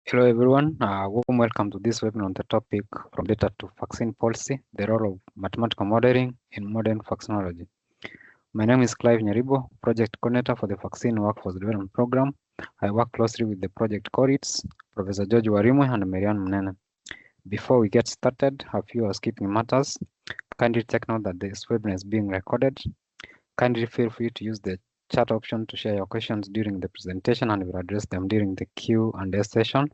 Hello everyone, warm welcome to this webinar on the topic from data to vaccine policy, the role of mathematical modeling in modern vaccinology. My name is Clive Nyaribo, project coordinator for the Vaccine Workforce Development Program. I work closely with the project co-leads, Professor George Warimwe and Marianne Munene. Before we get started, a few housekeeping matters. Kindly take note that this webinar is being recorded. Kindly feel free to use the chat option to share your questions during the presentation and we'll address them during the Q&A session.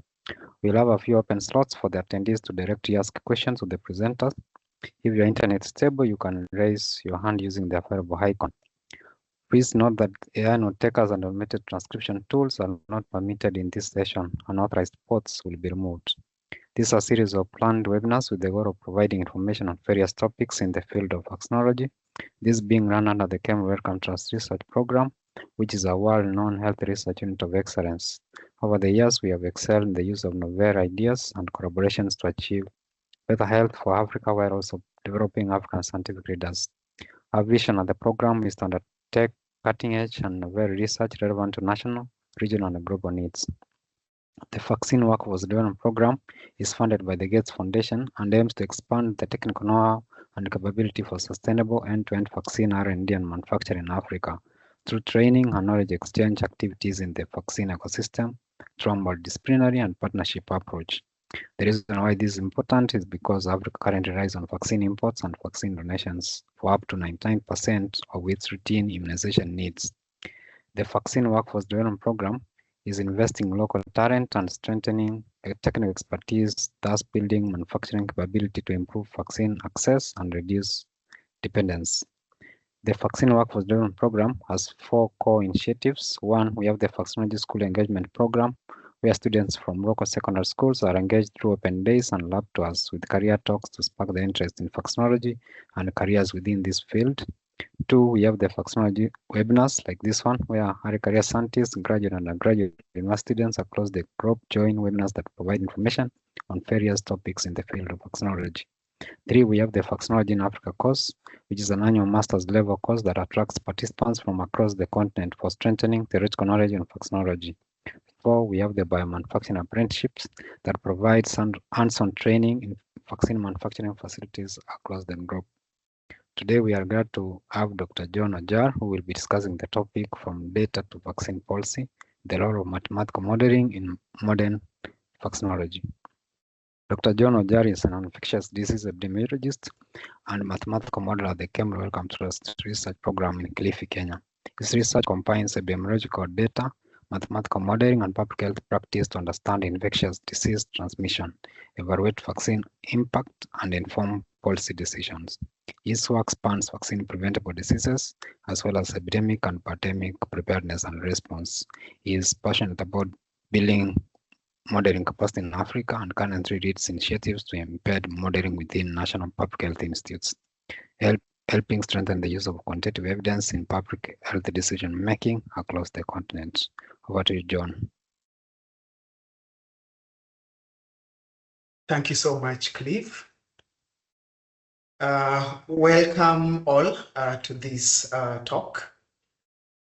We'll have a few open slots for the attendees to directly ask questions to the presenters. If your internet is stable, you can raise your hand using the available icon. Please note that AI note takers and automated transcription tools are not permitted in this session. Unauthorized ports will be removed. This is a series of planned webinars with the goal of providing information on various topics in the field of vaccinology. This being run under the KEMRI-Wellcome Trust Research Program, which is a world-known health research unit of excellence. Over the years, we have excelled in the use of novel ideas and collaborations to achieve better health for Africa while also developing African scientific leaders. Our vision of the program is to undertake cutting-edge and novel research relevant to national, regional, and global needs. The Vaccine Workforce Development Program is funded by the Gates Foundation and aims to expand the technical know-how and capability for sustainable end-to-end vaccine R&D and manufacturing in Africa through training and knowledge exchange activities in the vaccine ecosystem through a multidisciplinary and partnership approach. The reason why this is important is because Africa currently relies on vaccine imports and vaccine donations for up to 99% of its routine immunization needs. The Vaccine Workforce Development Program is investing in local talent and strengthening technical expertise, thus building manufacturing capability to improve vaccine access and reduce dependence. The Vaccine Workforce Development Program has 4 core initiatives. One, we have the Vaccinology School Engagement Program, where students from local secondary schools are engaged through open days and lab tours with career talks to spark the interest in vaccinology and careers within this field. 2, we have the vaccinology webinars like this one, where early career scientists, graduate and undergraduate university students across the globe join webinars that provide information on various topics in the field of vaccinology. 3, we have the Vaccinology in Africa course, which is an annual master's level course that attracts participants from across the continent for strengthening theoretical knowledge in vaccinology. 4, we have the biomanufacturing apprenticeships that provide hands-on training in vaccine manufacturing facilities across the globe. Today, we are glad to have Dr. John Ojar, who will be discussing the topic from data to vaccine policy, the role of mathematical modeling in modern vaccinology. Dr. John Ojar is an infectious disease epidemiologist and mathematical modeler at the KEMRI-Wellcome Trust Research Program in Kilifi, Kenya. His research combines epidemiological data, mathematical modeling, and public health practice to understand infectious disease transmission, evaluate vaccine impact, and inform policy decisions. His work spans vaccine preventable diseases, as well as epidemic and pandemic preparedness and response. He is passionate about building modeling capacity in Africa and currently leads initiatives to embed modeling within national public health institutes, helping strengthen the use of quantitative evidence in public health decision-making across the continent. Over to you, John. Thank you so much, Clive. Welcome all to this talk.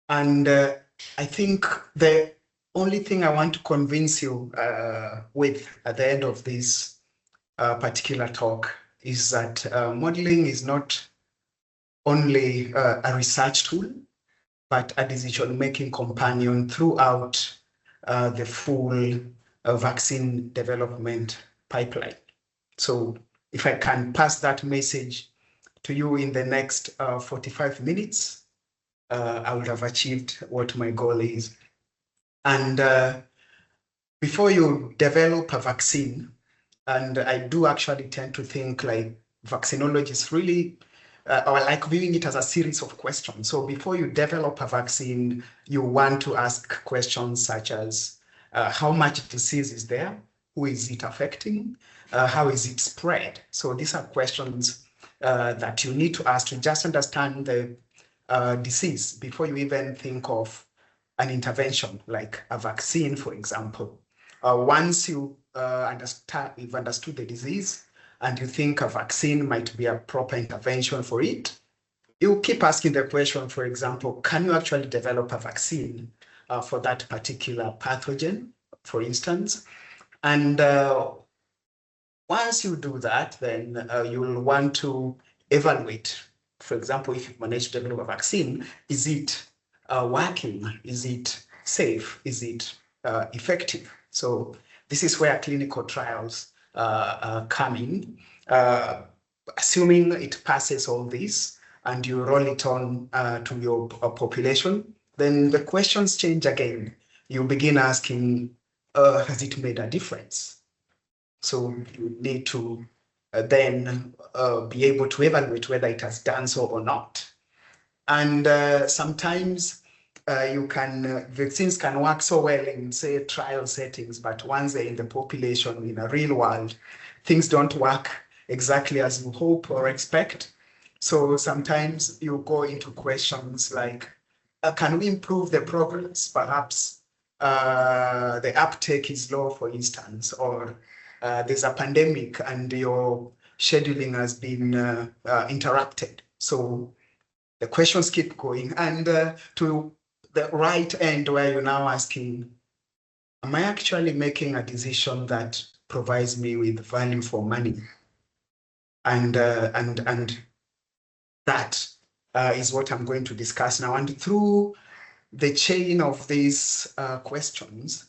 And I think the only thing I want to convince you with at the end of this particular talk is that modeling is not only a research tool, but a decision-making companion throughout the full vaccine development pipeline. So if I can pass that message to you in the next 45 minutes, I would have achieved what my goal is. And before you develop a vaccine, and I do actually tend to think like vaccinology is really, or like viewing it as a series of questions. So before you develop a vaccine, you want to ask questions such as, how much disease is there? Who is it affecting? How is it spread? So these are questions that you need to ask to just understand the disease before you even think of an intervention like a vaccine, for example. Once you've understood the disease and you think a vaccine might be a proper intervention for it, you keep asking the question, for example, can you actually develop a vaccine for that particular pathogen, for instance? And once you do that, then you will want to evaluate. For example, if you've managed to develop a vaccine, is it working? Is it safe? Is it effective? So this is where clinical trials come in. Assuming it passes all this and you roll it on to your population, then the questions change again. You begin asking, has it made a difference? So you need to then be able to evaluate whether it has done so or not. And sometimes vaccines can work so well in, say, trial settings, but once they're in the population, in a real world, things don't work exactly as you hope or expect. So sometimes you go into questions like, can we improve the progress? Perhaps the uptake is low, for instance, or there's a pandemic and your scheduling has been interrupted. So the questions keep going. And to the right end, where you're now asking, am I actually making a decision that provides me with value for money? And that is what I'm going to discuss now. And through the chain of these questions,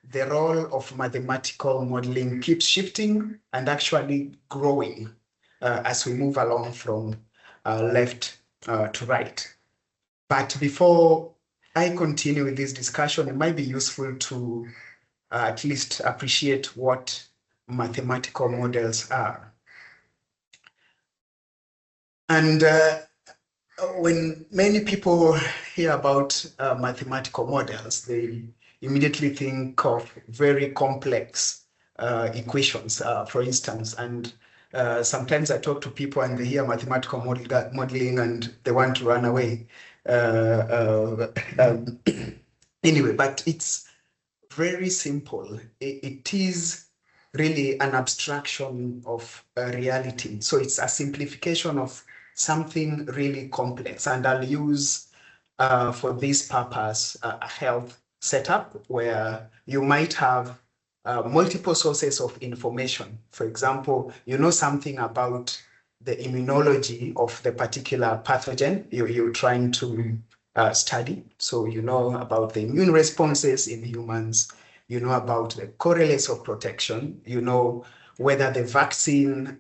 the role of mathematical modeling keeps shifting and actually growing as we move along from left to right. But before I continue with this discussion, it might be useful to at least appreciate what mathematical models are. And when many people hear about mathematical models, they immediately think of very complex equations, for instance. And sometimes I talk to people and they hear mathematical modeling and they want to run away. Anyway, but it's very simple. It is really an abstraction of reality. So it's a simplification of something really complex. And I'll use, for this purpose, a health setup where you might have multiple sources of information. For example, you know something about the immunology of the particular pathogen you're trying to study. So you know about the immune responses in humans, you know about the correlates of protection, you know whether the vaccine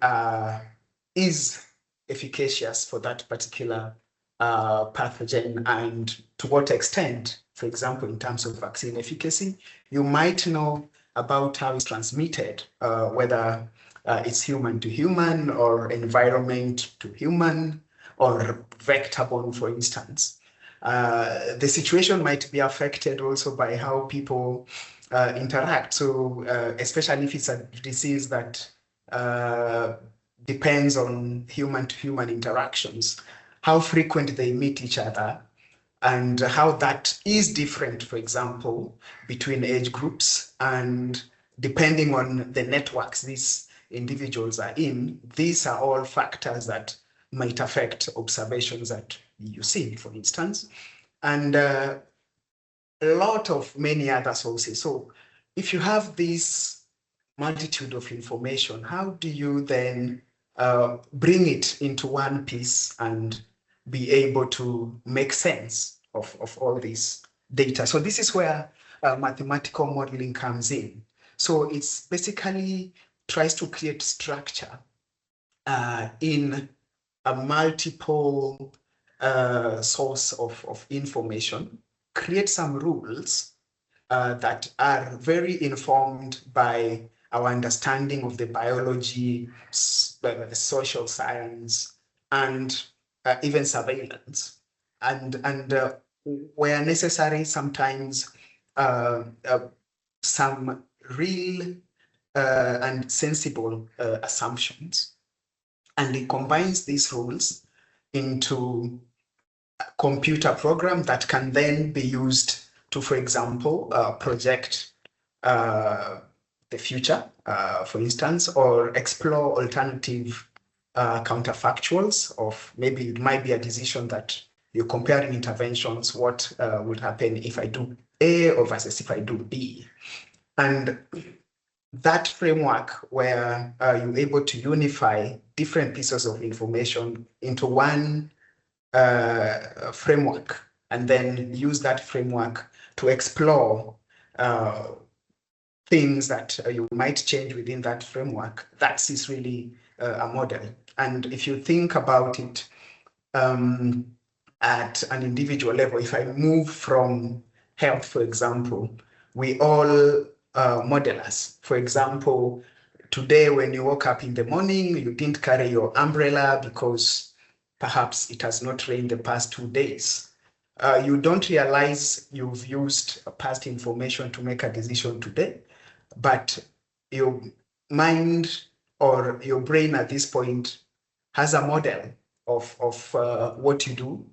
is efficacious for that particular pathogen and to what extent, for example, in terms of vaccine efficacy. You might know about how it's transmitted, whether it's human to human or environment to human or vector-borne, for instance. The situation might be affected also by how people interact. So especially if it's a disease that depends on human-to-human interactions, how frequent they meet each other, and how that is different, for example, between age groups, and depending on the networks these individuals are in, these are all factors that might affect observations that you see, for instance, and a lot of many other sources. So if you have this multitude of information, how do you then bring it into one piece and be able to make sense of all this data? So this is where mathematical modeling comes in. So it's basically tries to create structure in a multiple source of information, create some rules that are very informed by our understanding of the biology, the social science, and even surveillance. And where necessary, sometimes some real and sensible assumptions. And it combines these rules into a computer program that can then be used to, for example, project the future, for instance, or explore alternative counterfactuals of maybe it might be a decision that you're comparing interventions, what would happen if I do A or versus if I do B. And that framework where you're able to unify different pieces of information into one framework, and then use that framework to explore things that you might change within that framework. That is really a model. And if you think about it at an individual level, if I move from health, for example, we all modelers. For example, today when you woke up in the morning, you didn't carry your umbrella because perhaps it has not rained the past 2 days. You don't realize you've used past information to make a decision today, but your mind or your brain at this point has a model of what you do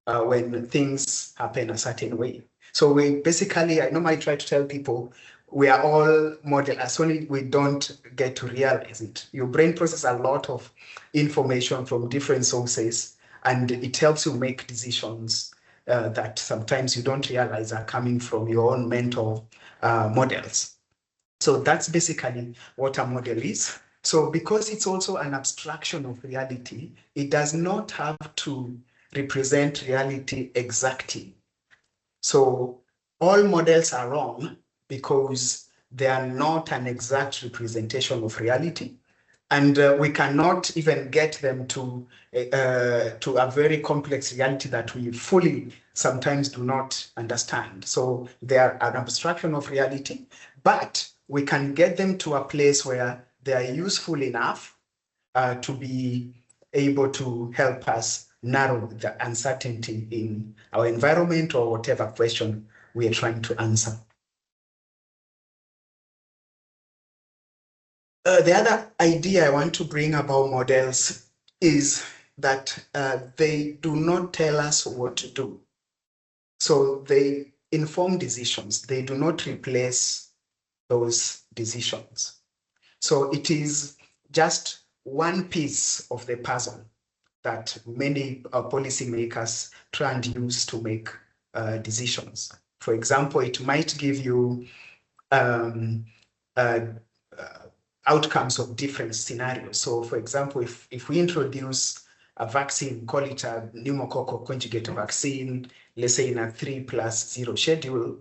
when things happen a certain way. So we basically, I normally try to tell people, we are all modelers, only we don't get to realize it. Your brain processes a lot of information from different sources, and it helps you make decisions that sometimes you don't realize are coming from your own mental models. So that's basically what a model is. So because it's also an abstraction of reality, it does not have to represent reality exactly. So all models are wrong because they are not an exact representation of reality. And we cannot even get them to a very complex reality that we fully sometimes do not understand. So they are an abstraction of reality, but we can get them to a place where they are useful enough to be able to help us narrow the uncertainty in our environment or whatever question we are trying to answer. The other idea I want to bring about models is that they do not tell us what to do. So they inform decisions. They do not replace those decisions. So it is just one piece of the puzzle that many policymakers try and use to make decisions. For example, it might give you outcomes of different scenarios. So for example, if we introduce a vaccine, call it a pneumococcal conjugate vaccine, let's say in a 3+0 schedule,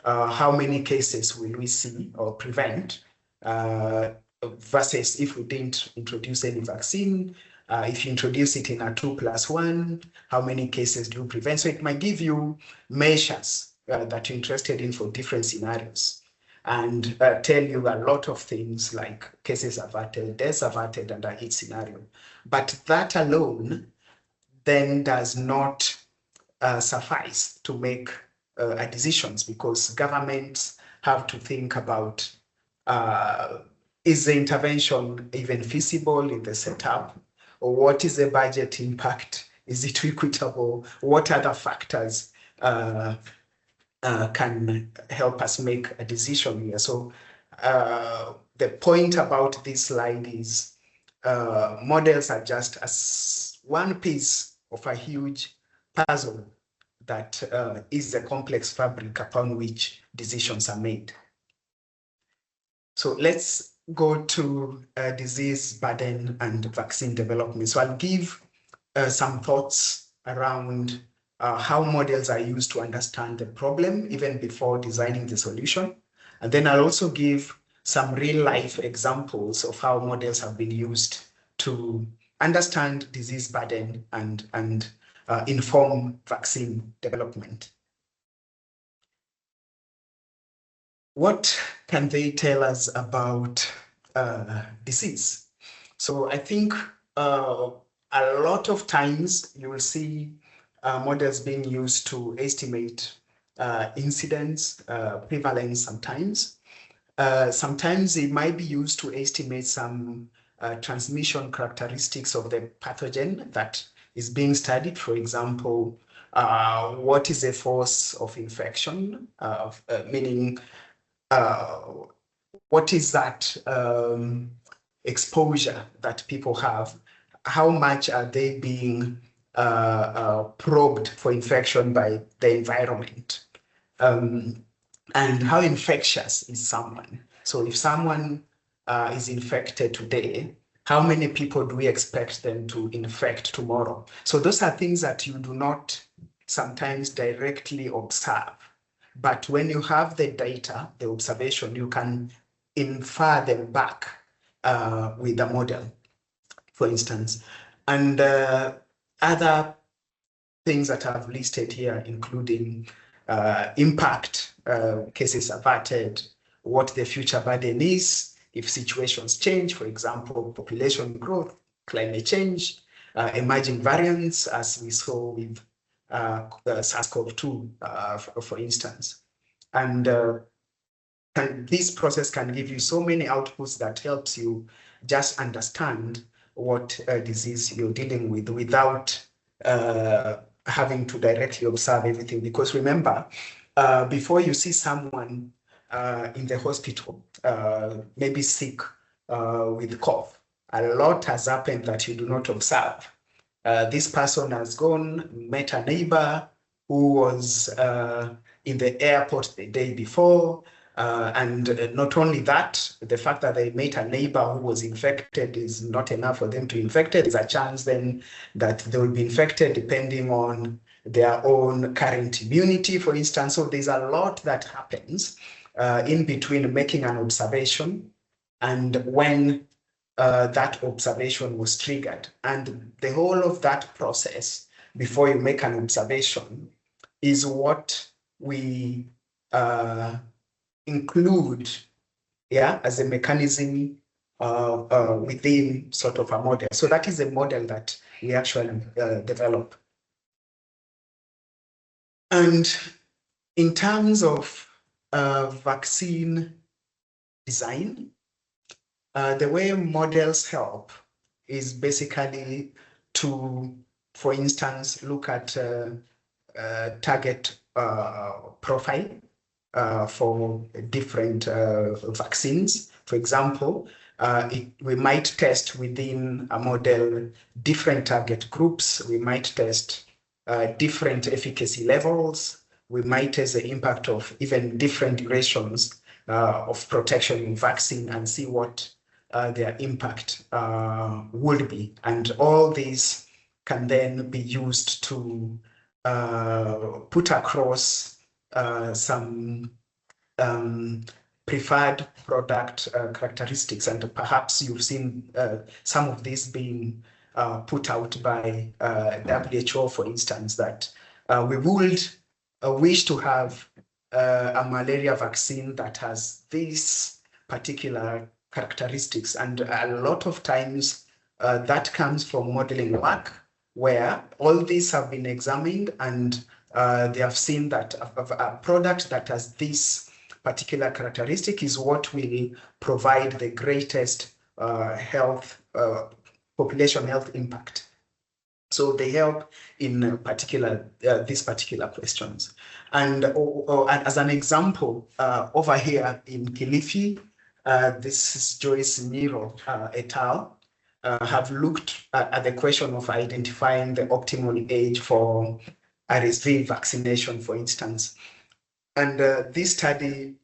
how many cases will we see or prevent versus if we didn't introduce any vaccine? If you introduce it in a 2+1, how many cases do you prevent? So it might give you measures that you're interested in for different scenarios, and tell you a lot of things like cases averted, deaths averted under each scenario. But that alone then does not suffice to make decisions, because governments have to think about is the intervention even feasible in the setup? Or what is the budget impact? Is it equitable? What other factors can help us make a decision here? So the point about this slide is models are just one piece of a huge puzzle that is the complex fabric upon which decisions are made. So let's go to disease burden and vaccine development. So I'll give some thoughts around how models are used to understand the problem even before designing the solution. And then I'll also give some real life examples of how models have been used to understand disease burden and inform vaccine development. What can they tell us about disease? So I think a lot of times you will see models being used to estimate incidence, prevalence sometimes. Sometimes it might be used to estimate some transmission characteristics of the pathogen that is being studied. For example, what is the force of infection, meaning what is that exposure that people have? How much are they being probed for infection by the environment? And how infectious is someone? So if someone is infected today, how many people do we expect them to infect tomorrow? So those are things that you do not sometimes directly observe. But when you have the data, the observation, you can infer them back with the model, for instance. And other things that I've listed here, including impact, cases averted, what the future burden is, if situations change, for example, population growth, climate change, emerging variants, as we saw with SARS-CoV-2, for instance. And this process can give you so many outputs that helps you just understand what disease you're dealing with without having to directly observe everything. Because remember, before you see someone in the hospital, maybe sick with cough, a lot has happened that you do not observe. This person has gone, met a neighbor who was in the airport the day before, and not only that, the fact that they met a neighbor who was infected is not enough for them to be infected. There's a chance then that they will be infected depending on their own current immunity, for instance. So there's a lot that happens in between making an observation and when that observation was triggered. And the whole of that process before you make an observation is what we include, as a mechanism within sort of a model. So that is a model that we actually develop. And in terms of vaccine design, the way models help is basically to, for instance, look at target profile for different vaccines. For example, we might test within a model different target groups. We might test different efficacy levels. We might test the impact of even different durations of protection in vaccine and see what their impact would be. And all these can then be used to put across some preferred product characteristics. And perhaps you've seen some of these being put out by WHO, for instance, that we would wish to have a malaria vaccine that has these particular characteristics. And a lot of times that comes from modeling work where all these have been examined and they have seen that a product that has this particular characteristic is what will provide the greatest population health impact. So they help in particular these particular questions. And as an example, over here in Kilifi, this is Joyce Niro et al. Have looked at the question of identifying the optimal age for RSV vaccination, for instance. And this study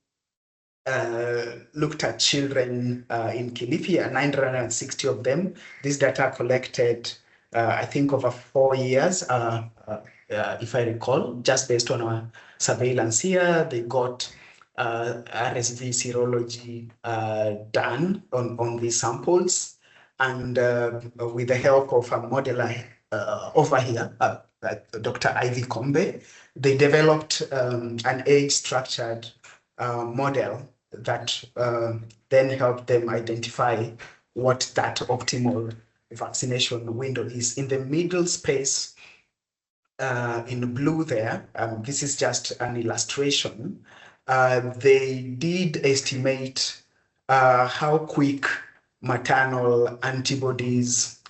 looked at children in Kilifi, 960 of them. This data collected, I think, over 4 years, if I recall, just based on our surveillance here. They got RSV serology done on these samples. And with the help of a modeler over here, Dr. Ivy Kombe, they developed an age-structured model that then helped them identify what that optimal vaccination window is. In the middle space, in blue there, this is just an illustration. They did estimate how quick maternal antibodies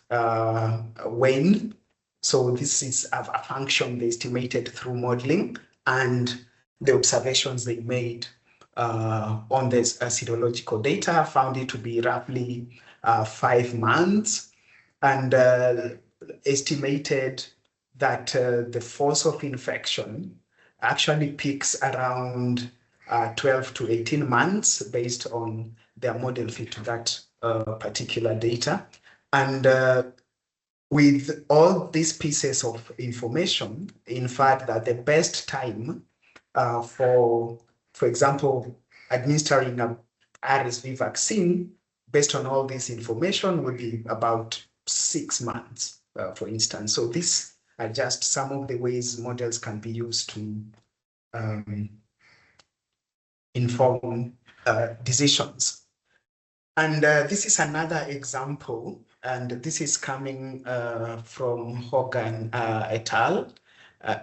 wane. So this is a function they estimated through modeling, and the observations they made on this serological data found it to be roughly 5 months, and estimated that the force of infection actually peaks around 12 to 18 months based on their model fit to that particular data. And with all these pieces of information, in fact, that the best time for example, administering a RSV vaccine based on all this information would be about 6 months, for instance. So these are just some of the ways models can be used to inform decisions. And this is another example, and this is coming from Hogan et al.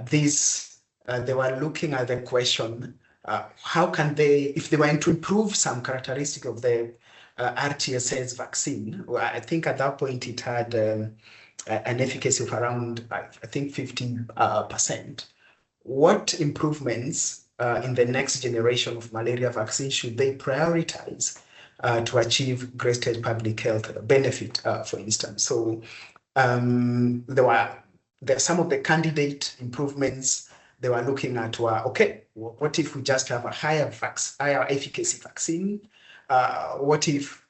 They were looking at the question, how can they, if they were to improve some characteristic of the RTSS vaccine, well, I think at that point it had an efficacy of around, I think, 50%. What improvements in the next generation of malaria vaccine should they prioritize to achieve greatest public health benefit, for instance? So there are some of the candidate improvements they were looking at were, okay, what if we just have a higher efficacy vaccine? What if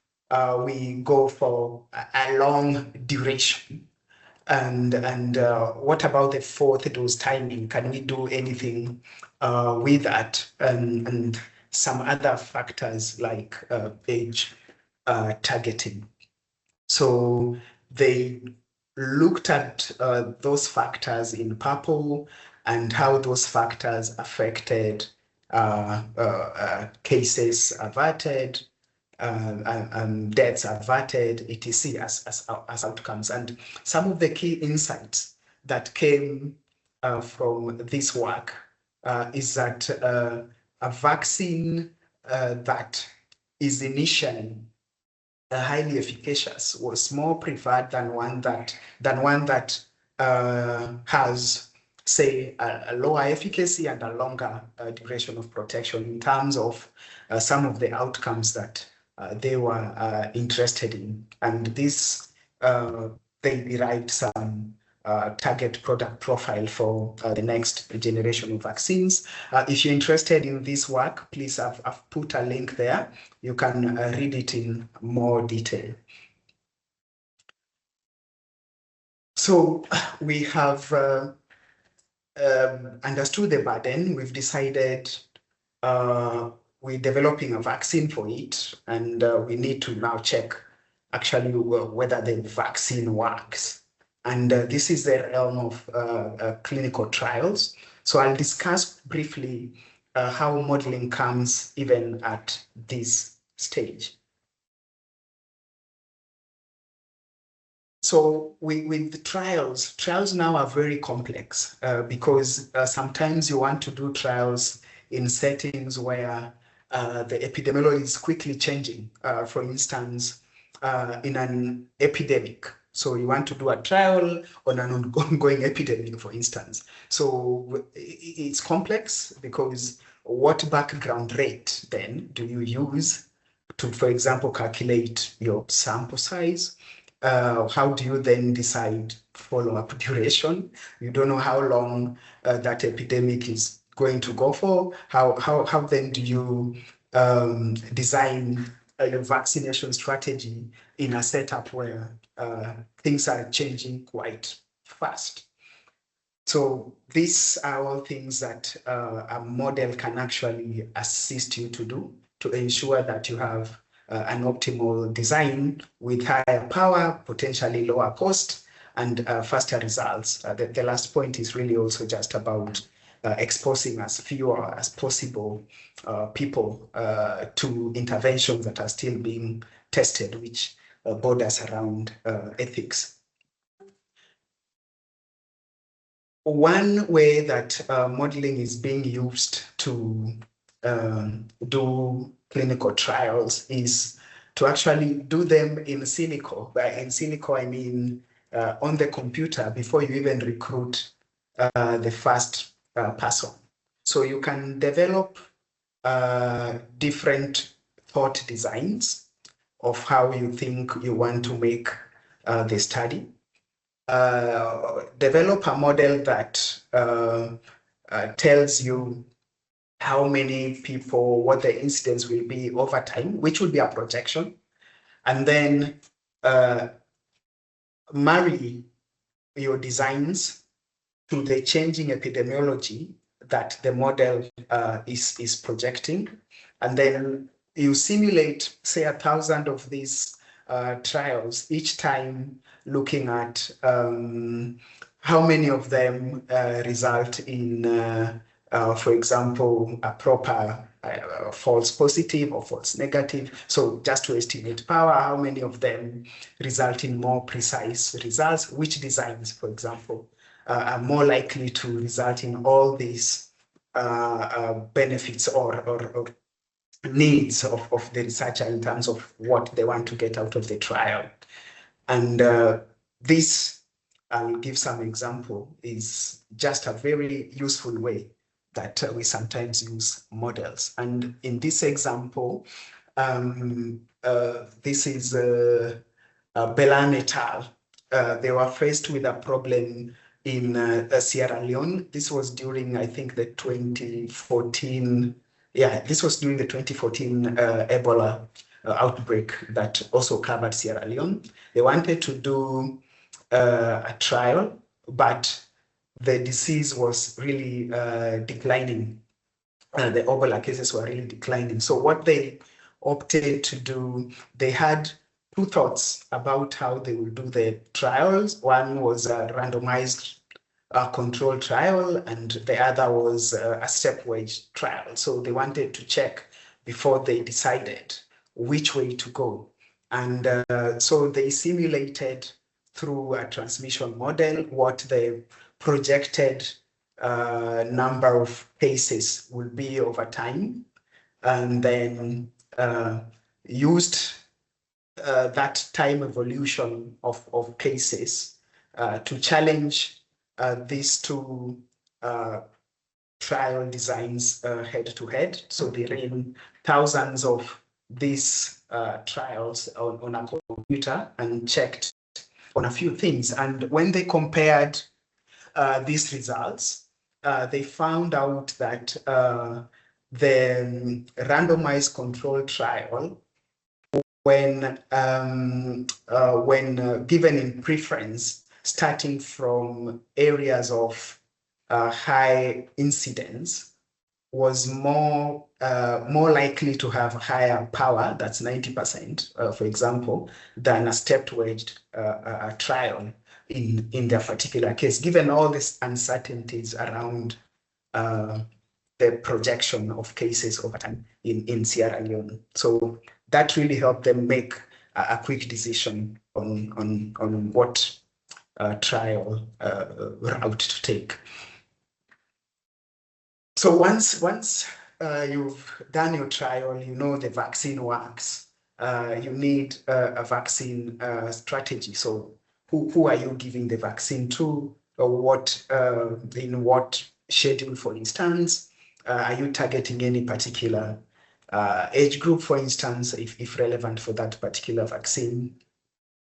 we go for a long duration? And what about the fourth dose timing? Can we do anything with that? And some other factors like age targeting. So they looked at those factors in purple and how those factors affected cases averted, deaths averted, etc. as outcomes. And some of the key insights that came from this work is that a vaccine that is initially highly efficacious was more preferred than one that has, say, a lower efficacy and a longer duration of protection in terms of some of the outcomes that they were interested in. And this, they derived some target product profile for the next generation of vaccines. If you're interested in this work, please, I've put a link there. You can read it in more detail. So we have understood the burden. We've decided we're developing a vaccine for it, and we need to now check actually whether the vaccine works. And this is the realm of clinical trials. So I'll discuss briefly how modeling comes even at this stage. So with the trials now are very complex because sometimes you want to do trials in settings where the epidemiology is quickly changing. For instance, in an epidemic. So you want to do a trial on an ongoing epidemic, for instance. So it's complex because what background rate then do you use to, for example, calculate your sample size? How do you then decide follow-up duration? You don't know how long that epidemic is going to go for. How then do you design your vaccination strategy in a setup where things are changing quite fast? So these are all things that a model can actually assist you to do to ensure that you have an optimal design with higher power, potentially lower cost, and faster results. The last point is really also just about exposing as fewer as possible people to interventions that are still being tested, which borders around ethics. One way that modeling is being used to do clinical trials is to actually do them in silico. By in silico, I mean on the computer before you even recruit the first person. So you can develop different thought designs of how you think you want to make the study. Develop a model that tells you how many people, what the incidence will be over time, which will be a projection, and then marry your designs to the changing epidemiology that the model is projecting. And then you simulate, say, 1,000 of these trials, each time looking at how many of them result in, for example, a proper false positive or false negative. So just to estimate power, how many of them result in more precise results, which designs, for example, are more likely to result in all these benefits or needs of the researcher in terms of what they want to get out of the trial. And this, I'll give some example, is just a very useful way that we sometimes use models. And in this example, this is Belan et al. They were faced with a problem in Sierra Leone. This was during, I think, the 2014, this was during the 2014 Ebola outbreak that also covered Sierra Leone. They wanted to do a trial, but the disease was really declining. The Ebola cases were really declining. So what they opted to do, they had two thoughts about how they would do the trials. One was a randomized control trial, and the other was a stepwise trial. So they wanted to check before they decided which way to go. And so they simulated through a transmission model what the projected number of cases will be over time, and then used that time evolution of cases to challenge these two trial designs head to head. So they ran thousands of these trials on a computer and checked on a few things. And when they compared these results, they found out that the randomized control trial, when given in preference, starting from areas of high incidence, was more likely to have higher power, that's 90%, for example, than a stepwise trial in their particular case, given all these uncertainties around the projection of cases over time in Sierra Leone. So that really helped them make a quick decision on what trial route to take. So once you've done your trial, you know the vaccine works. You need a vaccine strategy. So who are you giving the vaccine to? Or what in what schedule, for instance? Are you targeting any particular age group, for instance, if relevant for that particular vaccine?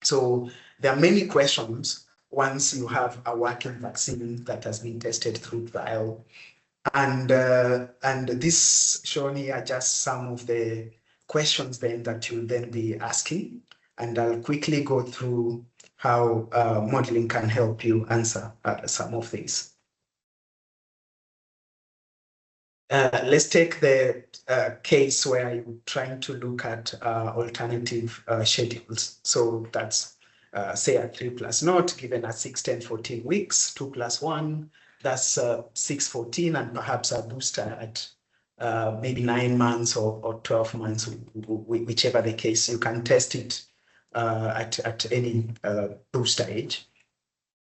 So there are many questions once you have a working vaccine that has been tested through trial. And this shown here are just some of the questions then that you'll then be asking. And I'll quickly go through how modeling can help you answer some of these. Let's take the case where you're trying to look at alternative schedules. So that's say a 3+0 given at 6, 10, 14 weeks, 2+1, that's 6, 14, and perhaps a booster at maybe 9 months or 12 months, whichever the case. You can test it at any booster age.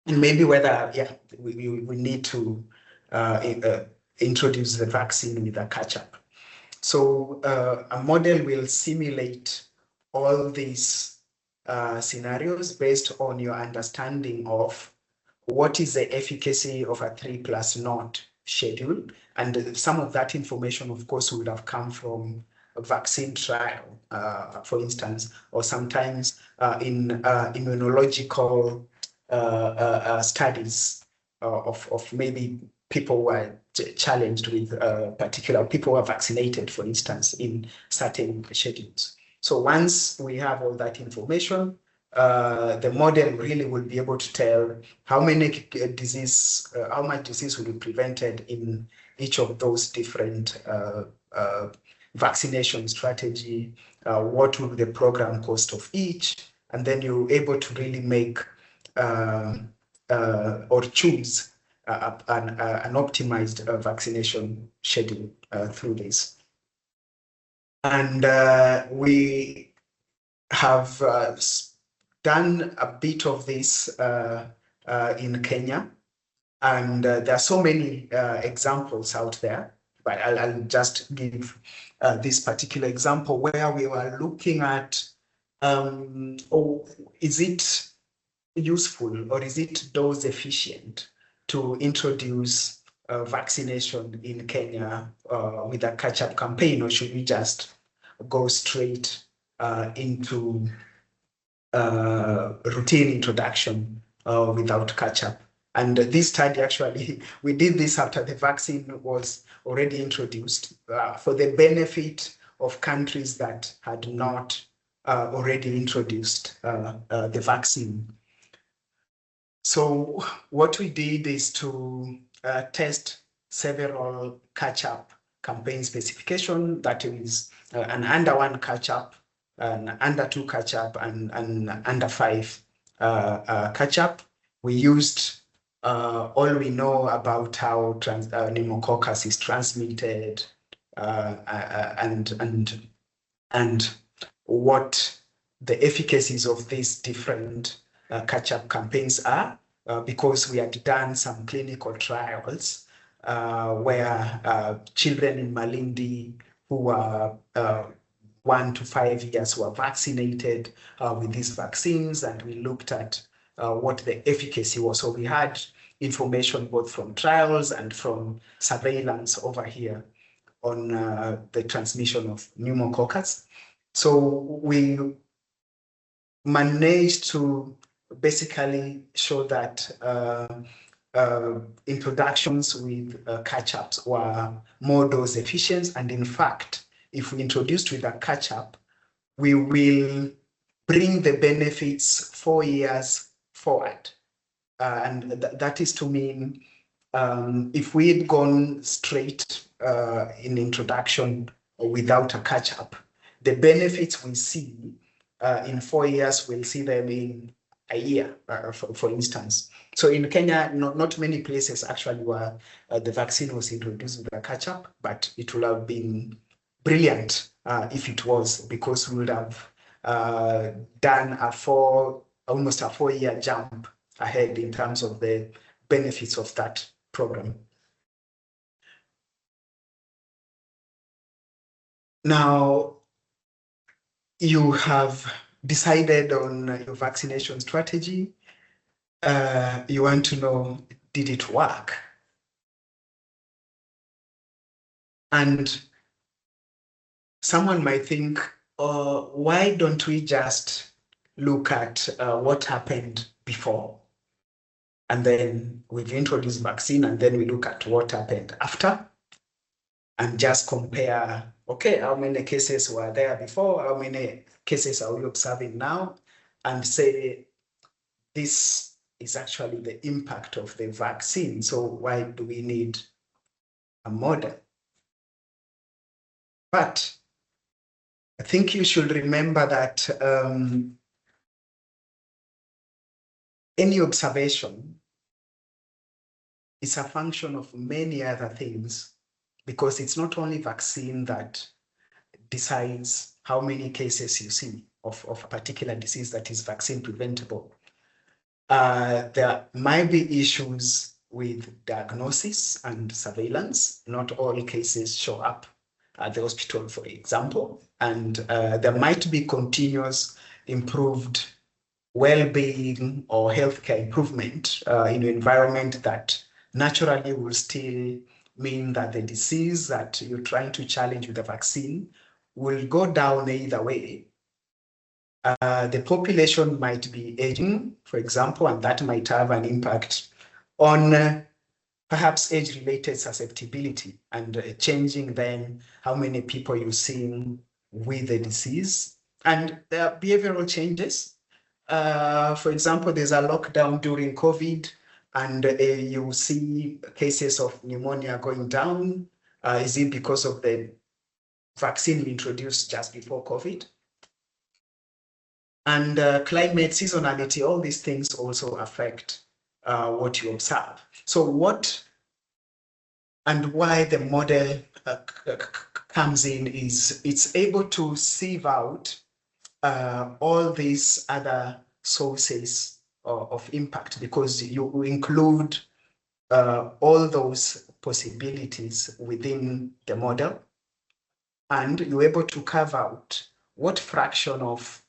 And maybe whether, we need to introduce the vaccine with a catch-up. So a model will simulate all these scenarios based on your understanding of what is the efficacy of a 3+0 schedule. And some of that information, of course, would have come from a vaccine trial, for instance, or sometimes in immunological studies of maybe people who are challenged with particular people who are vaccinated, for instance, in certain schedules. So once we have all that information, the model really will be able to tell how many disease, how much disease will be prevented in each of those different vaccination strategy, what will be the program cost of each, and then you're able to really make or choose an optimized vaccination schedule through this. And we have done a bit of this in Kenya, and there are so many examples out there, but I'll just give this particular example where we were looking at, is it useful or is it dose efficient to introduce vaccination in Kenya with a catch-up campaign, or should we just go straight into routine introduction without catch-up? And this study, actually, we did this after the vaccine was already introduced for the benefit of countries that had not already introduced the vaccine. So what we did is to test several catch-up campaign specification, that is an under 1 catch-up, an under 2 catch-up, and under 5 catch-up. We used all we know about how pneumococcus is transmitted and what the efficacies of these different catch-up campaigns are, because we had done some clinical trials where children in Malindi who were 1 to 5 years were vaccinated with these vaccines, and we looked at what the efficacy was. So we had information both from trials and from surveillance over here on the transmission of pneumococcus. So we managed to basically show that introductions with catch-ups were more dose efficient. And in fact, if we introduced with a catch-up, we will bring the benefits 4 years forward. And that is to mean if we had gone straight in introduction without a catch-up, the benefits we see in 4 years, we'll see them in a year, for instance. So in Kenya, not many places actually where the vaccine was introduced with a catch-up, but it would have been brilliant if it was, because we would have done almost a 4-year jump ahead in terms of the benefits of that program. Now, you have decided on your vaccination strategy. You want to know, did it work? And someone might think, why don't we just look at what happened before? And then we've introduced vaccine, and then we look at what happened after, and just compare, okay, how many cases were there before? How many cases are we observing now? And say, this is actually the impact of the vaccine. So why do we need a model? But I think you should remember that any observation is a function of many other things, because it's not only vaccine that decides how many cases you see of a particular disease that is vaccine preventable. There might be issues with diagnosis and surveillance. Not all cases show up at the hospital, for example, and there might be continuous improved well-being or healthcare improvement in an environment that naturally will still mean that the disease that you're trying to challenge with the vaccine will go down either way. The population might be aging, for example, and that might have an impact on perhaps age-related susceptibility and changing then how many people you're seeing with the disease. And there are behavioral changes. For example, there's a lockdown during COVID, and you see cases of pneumonia going down. Is it because of the vaccine introduced just before COVID? And climate, seasonality, all these things also affect what you observe. So what and why the model comes in is it's able to sieve out all these other sources of impact, because you include all those possibilities within the model, and you're able to carve out what fraction of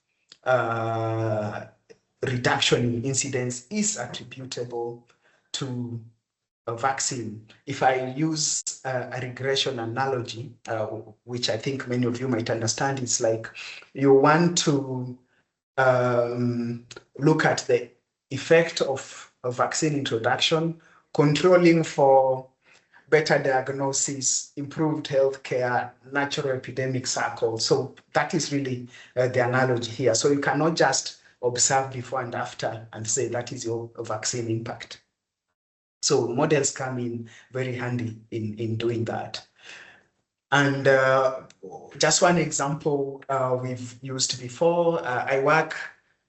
reduction in incidence is attributable to a vaccine. If I use a regression analogy, which I think many of you might understand, it's like you want to look at the effect of a vaccine introduction, controlling for better diagnosis, improved healthcare, natural epidemic cycle. So that is really the analogy here. So you cannot just observe before and after and say that is your vaccine impact. So models come in very handy in doing that. And just one example we've used before, I work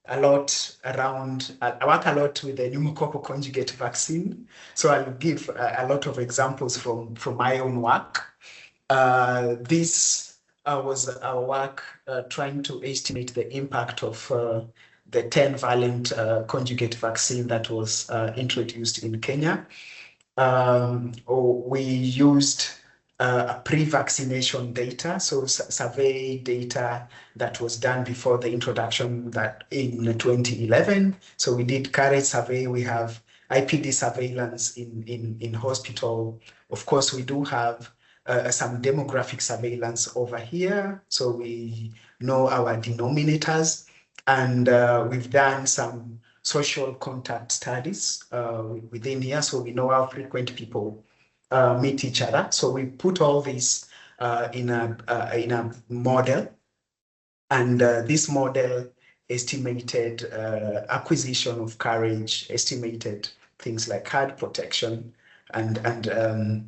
a lot with the pneumococcal conjugate vaccine. So I'll give a lot of examples from my own work. This was our work trying to estimate the impact of the 10-valent conjugate vaccine that was introduced in Kenya. We used pre-vaccination data, so survey data that was done before the introduction that in 2011. So we did carriage survey, we have IPD surveillance in hospital. Of course, we do have some demographic surveillance over here, so we know our denominators, and we've done some social contact studies within here, so we know how frequent people meet each other. So we put all this in a model, and this model estimated acquisition of courage, estimated things like herd protection, and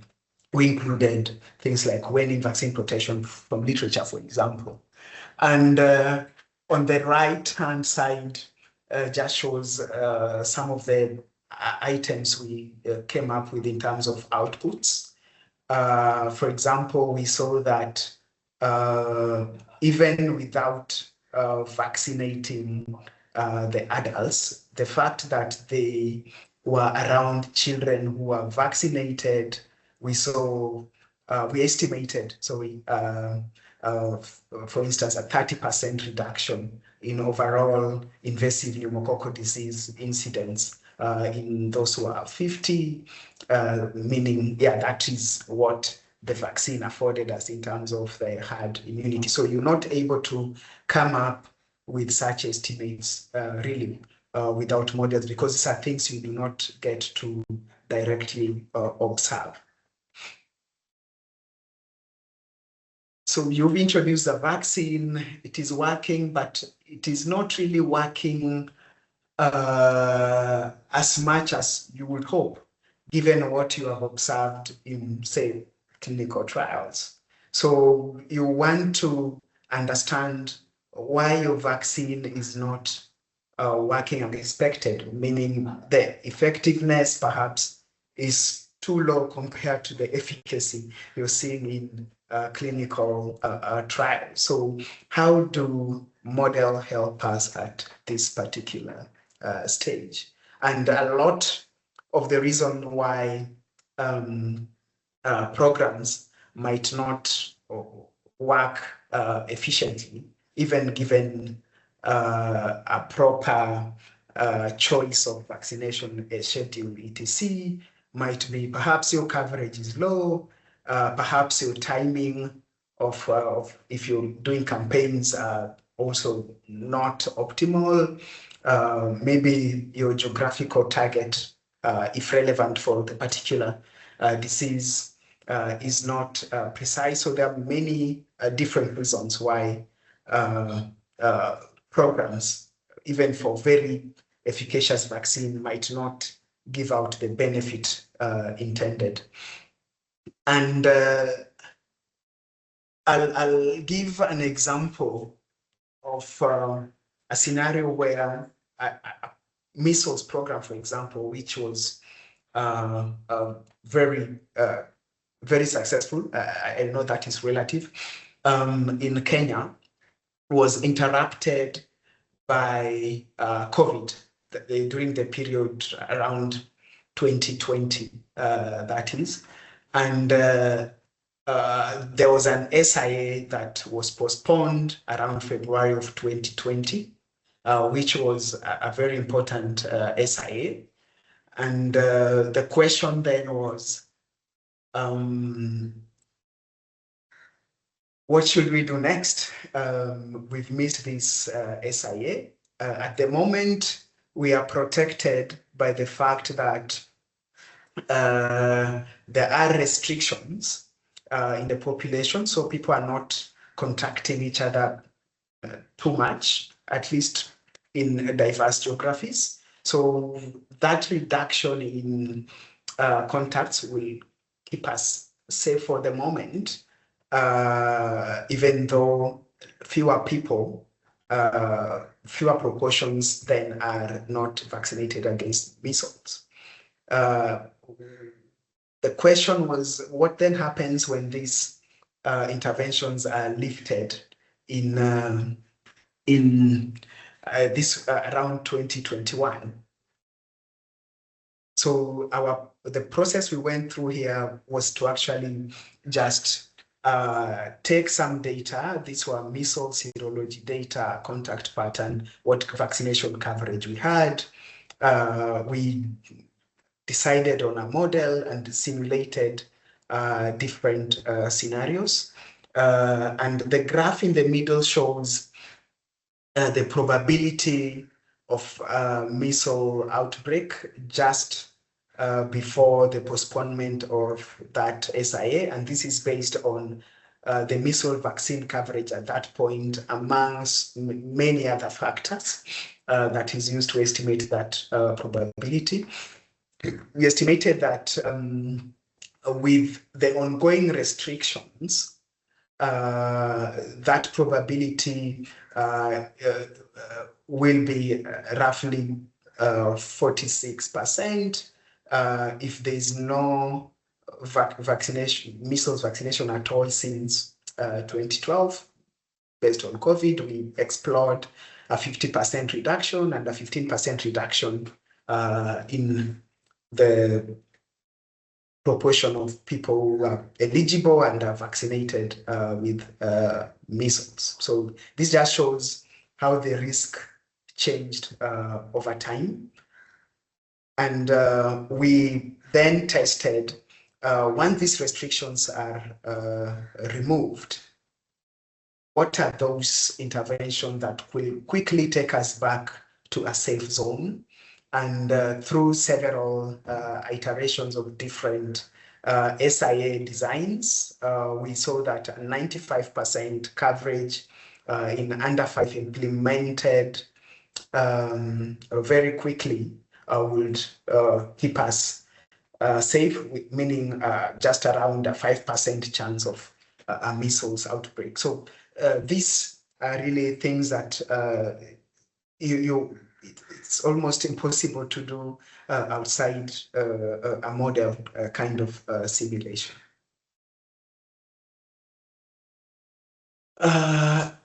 we included things like waning vaccine protection from literature, for example. And on the right-hand side just shows some of the items we came up with in terms of outputs. For example, we saw that even without vaccinating the adults, the fact that they were around children who were vaccinated, we estimated, so for instance, a 30% reduction in overall invasive pneumococcal disease incidence in those who are 50, meaning, yeah, that is what the vaccine afforded us in terms of the herd immunity. So you're not able to come up with such estimates really without models, because these are things you do not get to directly observe. So you've introduced the vaccine, it is working, but it is not really working as much as you would hope, given what you have observed in, say, clinical trials. So you want to understand why your vaccine is not working as expected, meaning the effectiveness perhaps is too low compared to the efficacy you're seeing in clinical trials. So how do model help us at this particular stage? And a lot of the reason why programs might not work efficiently, even given a proper choice of vaccination schedule, etc., might be perhaps your coverage is low, perhaps your timing of if you're doing campaigns are also not optimal. Maybe your geographical target, if relevant for the particular disease is not precise. So there are many different reasons why programs, even for very efficacious vaccine, might not give out the benefit intended. And I'll give an example of a scenario where a measles program, for example, which was very successful. I know that is relative. In Kenya, was interrupted by COVID during the period around 2020, that is. And there was an SIA that was postponed around February of 2020, which was a very important SIA. And the question then was, what should we do next? We've missed this SIA. At the moment, we are protected by the fact that there are restrictions in the population, so people are not contacting each other too much, at least in diverse geographies. So that reduction in contacts will keep us safe for the moment, even though fewer people, fewer proportions then are not vaccinated against measles. The question was, what then happens when these interventions are lifted in this around 2021? So the process we went through here was to actually just take some data. These were measles serology data, contact pattern, what vaccination coverage we had. We decided on a model and simulated different scenarios. And the graph in the middle shows the probability of measles outbreak just before the postponement of that SIA. And this is based on the measles vaccine coverage at that point, amongst many other factors that is used to estimate that probability. We estimated that with the ongoing restrictions, that probability will be roughly 46%. If there is no measles vaccination at all since 2012, based on COVID, we explored a 50% reduction and a 15% reduction in the proportion of people who are eligible and are vaccinated with measles. So this just shows how the risk changed over time. And we then tested, once these restrictions are removed, what are those interventions that will quickly take us back to a safe zone? And through several iterations of different SIA designs, we saw that 95% coverage in under 5 implemented very quickly would keep us safe, meaning just around a 5% chance of a measles outbreak. So these are really things that it's almost impossible to do outside a model kind of simulation. Are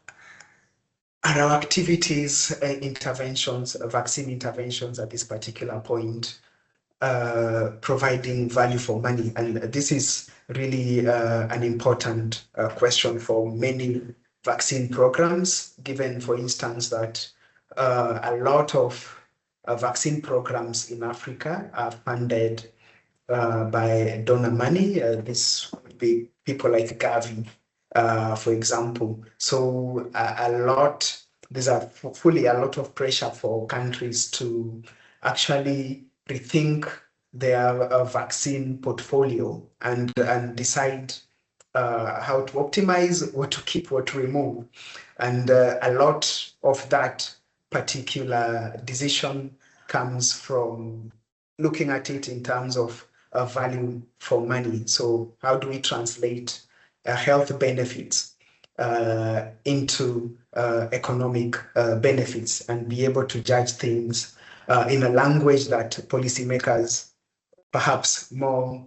our activities, interventions, vaccine interventions at this particular point providing value for money? And this is really an important question for many vaccine programs, given, for instance, that a lot of vaccine programs in Africa are funded by donor money. This would be people like Gavi, for example. So there's fully a lot of pressure for countries to actually rethink their vaccine portfolio and decide how to optimize, what to keep, what to remove. And a lot of that particular decision comes from looking at it in terms of value for money. So how do we translate health benefits into economic benefits and be able to judge things in a language that policymakers perhaps more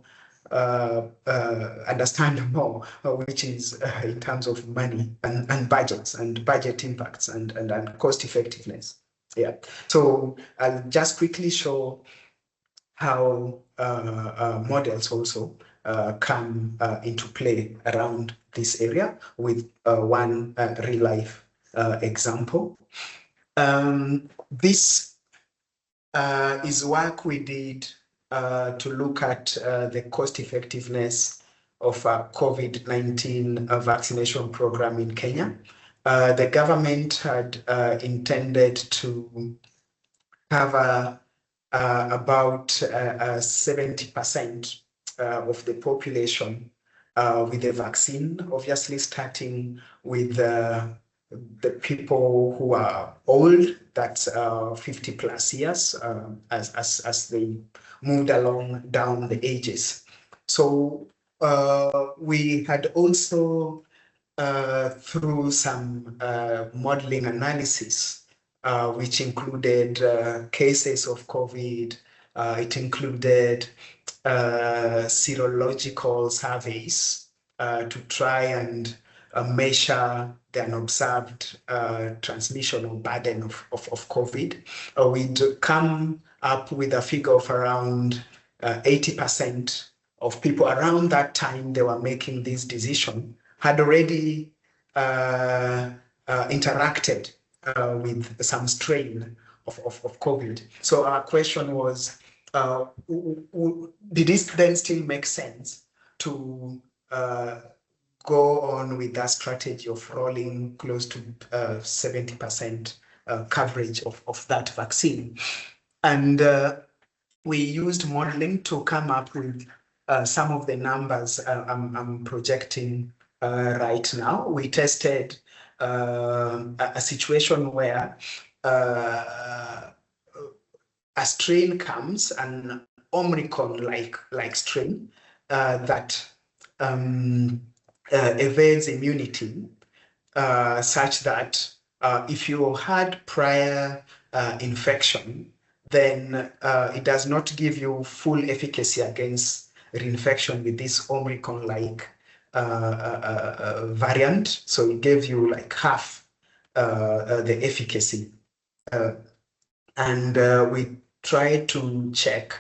understand more, which is in terms of money and budgets and budget impacts and cost effectiveness. Yeah. So I'll just quickly show how models also come into play around this area with one real life example. This is work we did to look at the cost effectiveness of a COVID-19 vaccination program in Kenya. The government had intended to cover about 70% of the population with the vaccine, obviously starting with the people who are old, that's 50 plus years, as they moved along down the ages. So we had also, through some modeling analysis, which included cases of COVID, it included serological surveys to try and measure the unobserved transmission or burden of COVID. We'd come up with a figure of around 80% of people around that time they were making this decision had already interacted with some strain of COVID. So our question was, did it then still make sense to go on with that strategy of rolling close to 70% coverage of that vaccine? And we used modeling to come up with some of the numbers I'm projecting right now. We tested a situation where a strain comes, an Omicron-like strain that evades immunity, such that if you had prior infection, then it does not give you full efficacy against reinfection with this Omicron-like variant. So it gave you like half the efficacy. And we try to check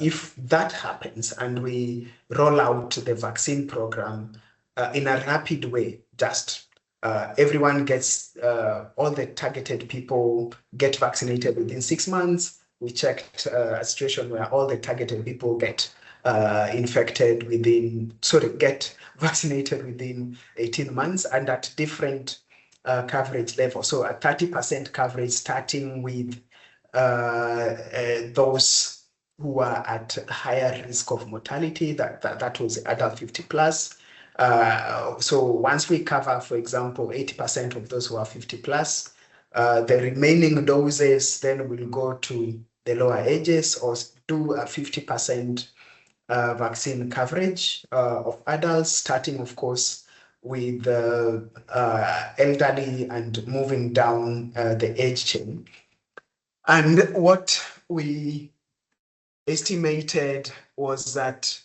if that happens and we roll out the vaccine program in a rapid way, just everyone gets, all the targeted people get vaccinated within 6 months. We checked a situation where all the targeted people get get vaccinated within 18 months and at different coverage levels. So a 30% coverage starting with those who are at higher risk of mortality, that was adult 50 plus. So once we cover, for example, 80% of those who are 50 plus, the remaining doses then will go to the lower ages or do a 50% vaccine coverage of adults, starting, of course, with elderly and moving down the age chain. And what we estimated was that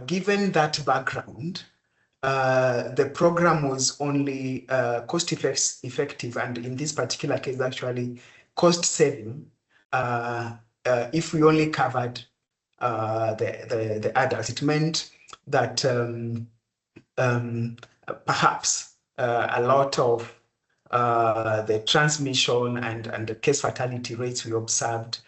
given that background, the program was only cost effective, and in this particular case, actually cost saving, if we only covered the adults. It meant that perhaps a lot of the transmission and the case fatality rates we observed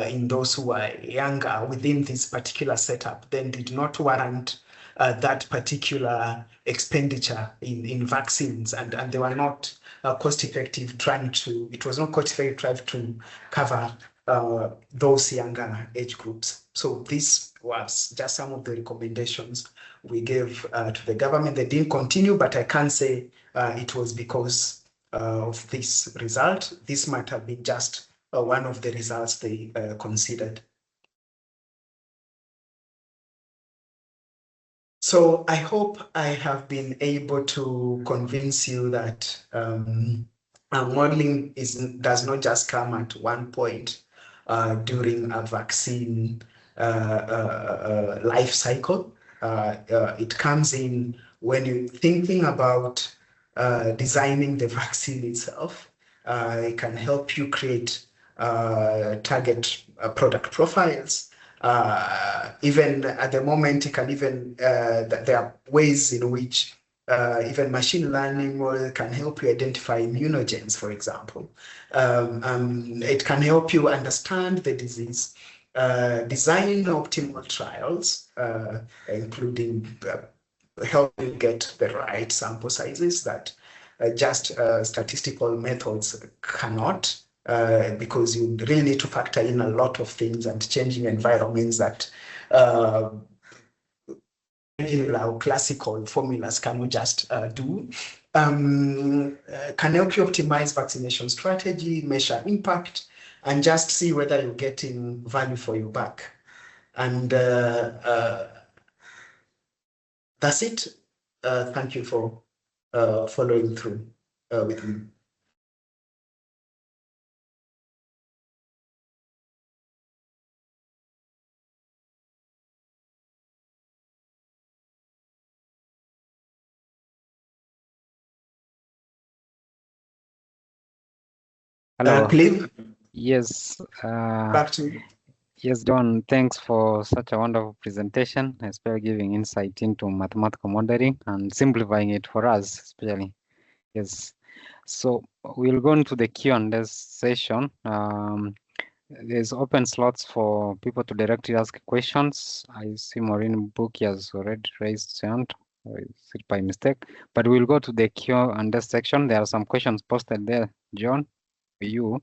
in those who were younger within this particular setup then did not warrant that particular expenditure in vaccines, and they were not cost effective it was not cost effective trying to cover those younger age groups. So this was just some of the recommendations we gave to the government. They didn't continue, but I can't say it was because of this result. This might have been just one of the results they considered. So I hope I have been able to convince you that modeling does not just come at one point during a vaccine life cycle. It comes in when you're thinking about designing the vaccine itself. It can help you create target product profiles. Even at the moment, it can even, there are ways in which even machine learning model can help you identify immunogens, for example. It can help you understand the disease, design optimal trials, including help you get the right sample sizes that just statistical methods cannot. Because you really need to factor in a lot of things and changing environments that classical formulas cannot just do. Can help you optimize vaccination strategy, measure impact, and just see whether you're getting value for your buck. And that's it. Thank you for following through with me. Hello. Clive, Yes. back to you. Yes, John, thanks for such a wonderful presentation, especially giving insight into mathematical modeling and simplifying it for us, especially. Yes. So we'll go into the Q&A session. There's open slots for people to directly ask questions. I see Maureen Buki has already raised her hand, or is it by mistake? But we'll go to the Q&A section. There are some questions posted there, John, for you.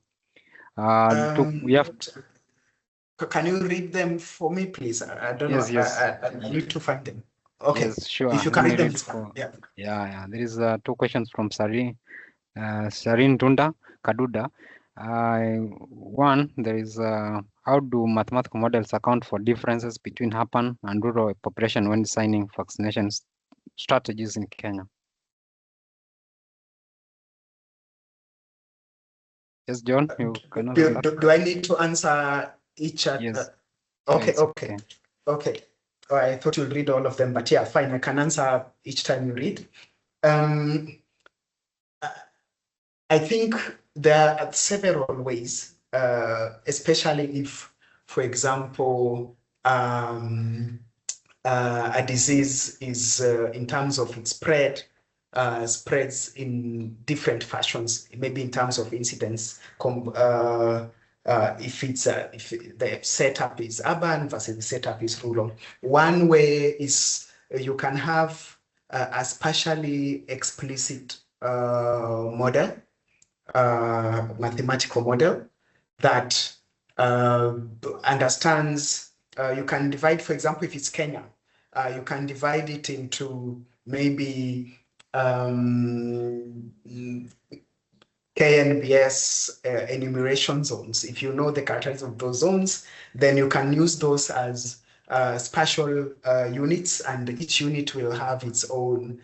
We have. Can you read them for me, please? I don't know. Yes. I need to find them. Okay. Yes, sure. If you Let can me read them, read it's fine. for. Yeah. Yeah. There is two questions from Sarin Tunda Kaduda. One, there is how do mathematical models account for differences between urban and rural population when designing vaccination strategies in Kenya? Yes, John, you can answer that. Do I need to answer each? Yes. Okay. It's Okay. Okay. Oh, I thought you'll read all of them, but yeah, fine. I can answer each time you read. I think there are several ways, especially if, for example, a disease is, in terms of its spread, spreads in different fashions, maybe in terms of incidence, if the setup is urban versus the setup is rural. One way is you can have a spatially explicit model, mathematical model that understands, you can divide, for example, if it's Kenya, you can divide it into maybe KNBS enumeration zones. If you know the characteristics of those zones, then you can use those as spatial units, and each unit will have its own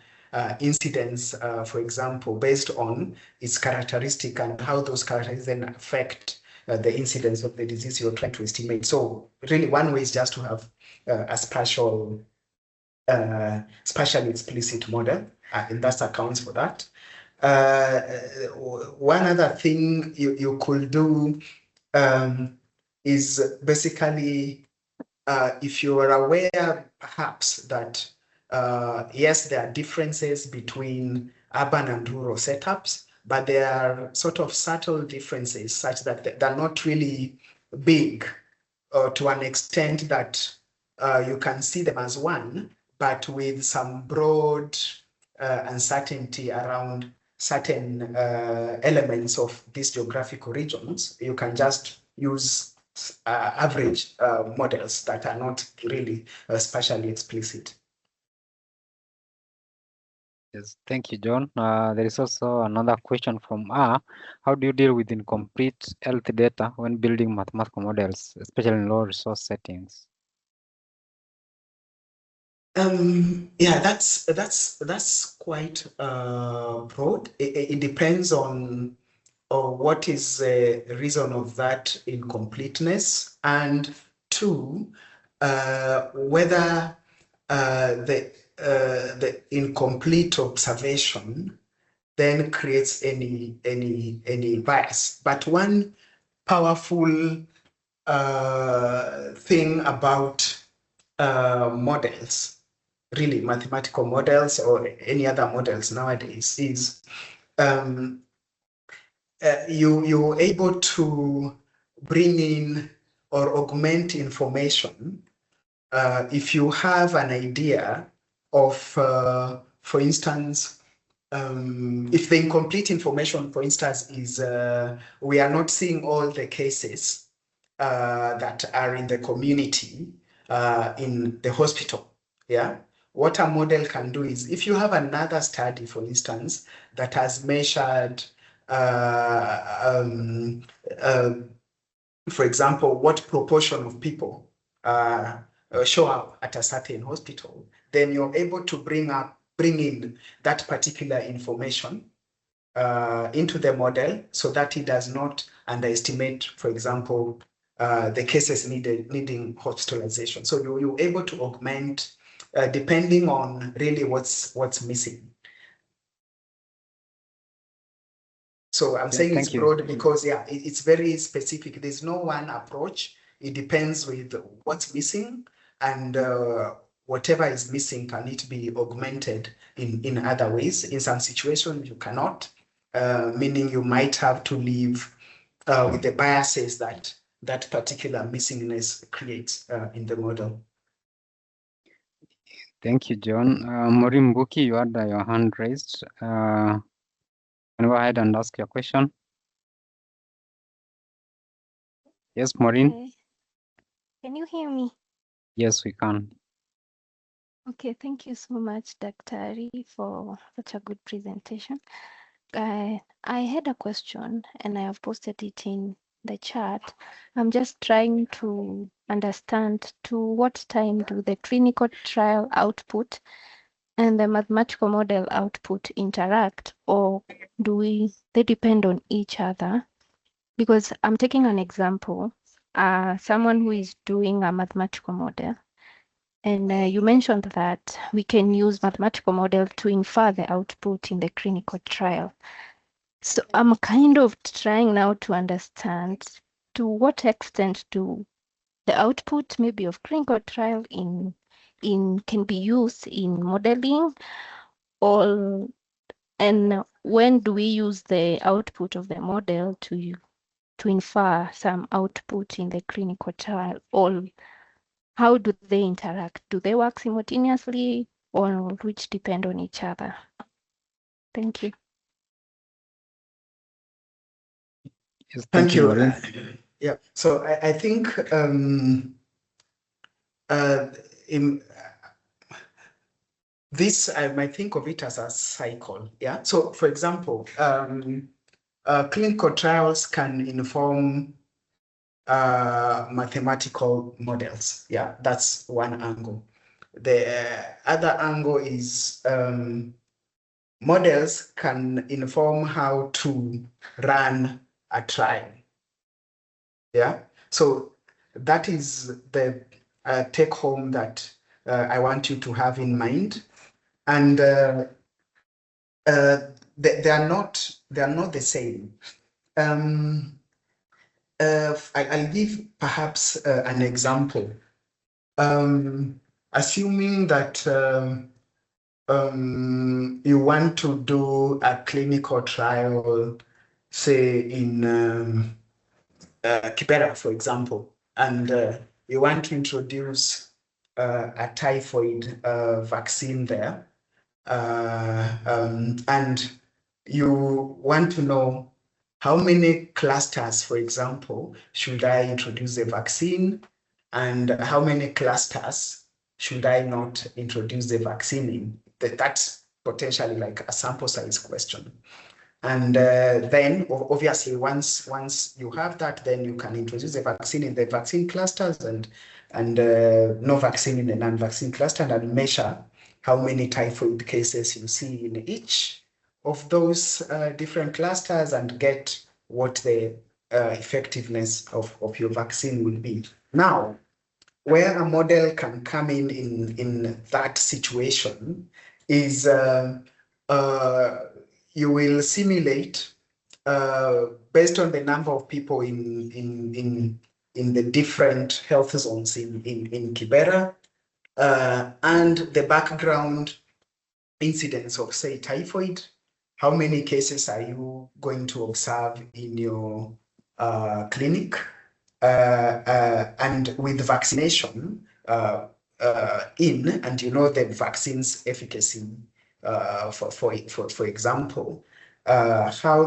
incidence, for example, based on its characteristic and how those characteristics then affect the incidence of the disease you're trying to estimate. So really one way is just to have a spatially explicit model, and that accounts for that. One other thing you could do is basically, if you are aware perhaps that yes, there are differences between urban and rural setups, but there are sort of subtle differences such that they're not really big, to an extent that you can see them as one, but with some broad uncertainty around certain elements of these geographical regions. You can just use average models that are not really spatially explicit. Yes, thank you, John. There is also another question from R. How do you deal with incomplete health data when building mathematical models, especially in low resource settings? Yeah, that's quite broad. It depends on what is the reason of that incompleteness, and two, whether the incomplete observation then creates any bias. But one powerful thing about models, really mathematical models or any other models nowadays, is you're able to bring in or augment information if you have an idea of, for instance, if the incomplete information, for instance, is we are not seeing all the cases that are in the community in the hospital. Yeah. What a model can do is, if you have another study, for instance, that has measured, for example, what proportion of people show up at a certain hospital, then you're able to bring in that particular information into the model so that it does not underestimate, for example, the cases needing hospitalization. So you're able to augment depending on really what's missing. So I'm saying it's broad because, yeah, it's very specific. There's no one approach. It depends with what's missing, and whatever is missing, can it be augmented in other ways? In some situations, you cannot, meaning you might have to live with the biases that particular missingness creates in the model. Thank you, John. Maureen Buki, you had your hand raised. Can go ahead and ask your question. Yes, Maureen. Okay. Can you hear me? Yes, we can. Okay, thank you so much, Dr. Ari, for such a good presentation. I had a question and I have posted it in the chat. I'm just trying to understand to what time do the clinical trial output and the mathematical model output interact, or they depend on each other? Because I'm taking an example, someone who is doing a mathematical model, and you mentioned that we can use mathematical model to infer the output in the clinical trial. So I'm kind of trying now to understand to what extent do the output maybe of clinical trial can be used in modeling, or and when do we use the output of the model to infer some output in the clinical trial, or how do they interact? Do they work simultaneously or which depend on each other? Thank you. Yes, Thank you. Maureen. Yeah. So I think this, I might think of it as a cycle. Yeah. So, for example, clinical trials can inform mathematical models. Yeah, that's one angle. The other angle is models can inform how to run a trial. Yeah. So that is the take home that I want you to have in mind. And they are not the same. I'll give perhaps an example. Assuming that you want to do a clinical trial, say in Kibera, for example, and you want to introduce a typhoid vaccine there, and you want to know how many clusters, for example, should I introduce the vaccine, and how many clusters should I not introduce the vaccine in? That's potentially like a sample size question. And then obviously once you have that, then you can introduce the vaccine in the vaccine clusters and no vaccine in the non-vaccine cluster, and measure how many typhoid cases you see in each of those different clusters, and get what the effectiveness of your vaccine will be. Now, where a model can come in that situation is you will simulate based on the number of people in the different health zones in Kibera, and the background incidence of, say, typhoid. How many cases are you going to observe in your clinic? And with vaccination and you know the vaccine's efficacy, for example, how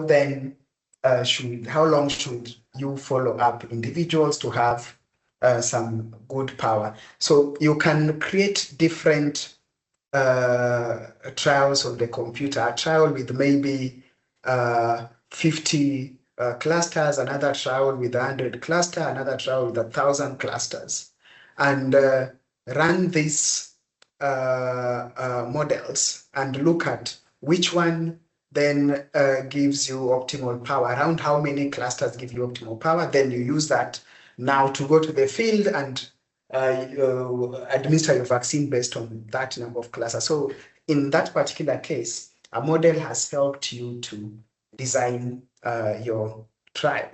long should you follow up individuals to have some good power? So you can create different trials on the computer. A trial with maybe 50 clusters, another trial with 100 clusters, another trial with 1,000 clusters, and run these models and look at which one then gives you optimal power, around how many clusters give you optimal power. Then you use that now to go to the field and administer your vaccine based on that number of clusters. So in that particular case, a model has helped you to design your trial.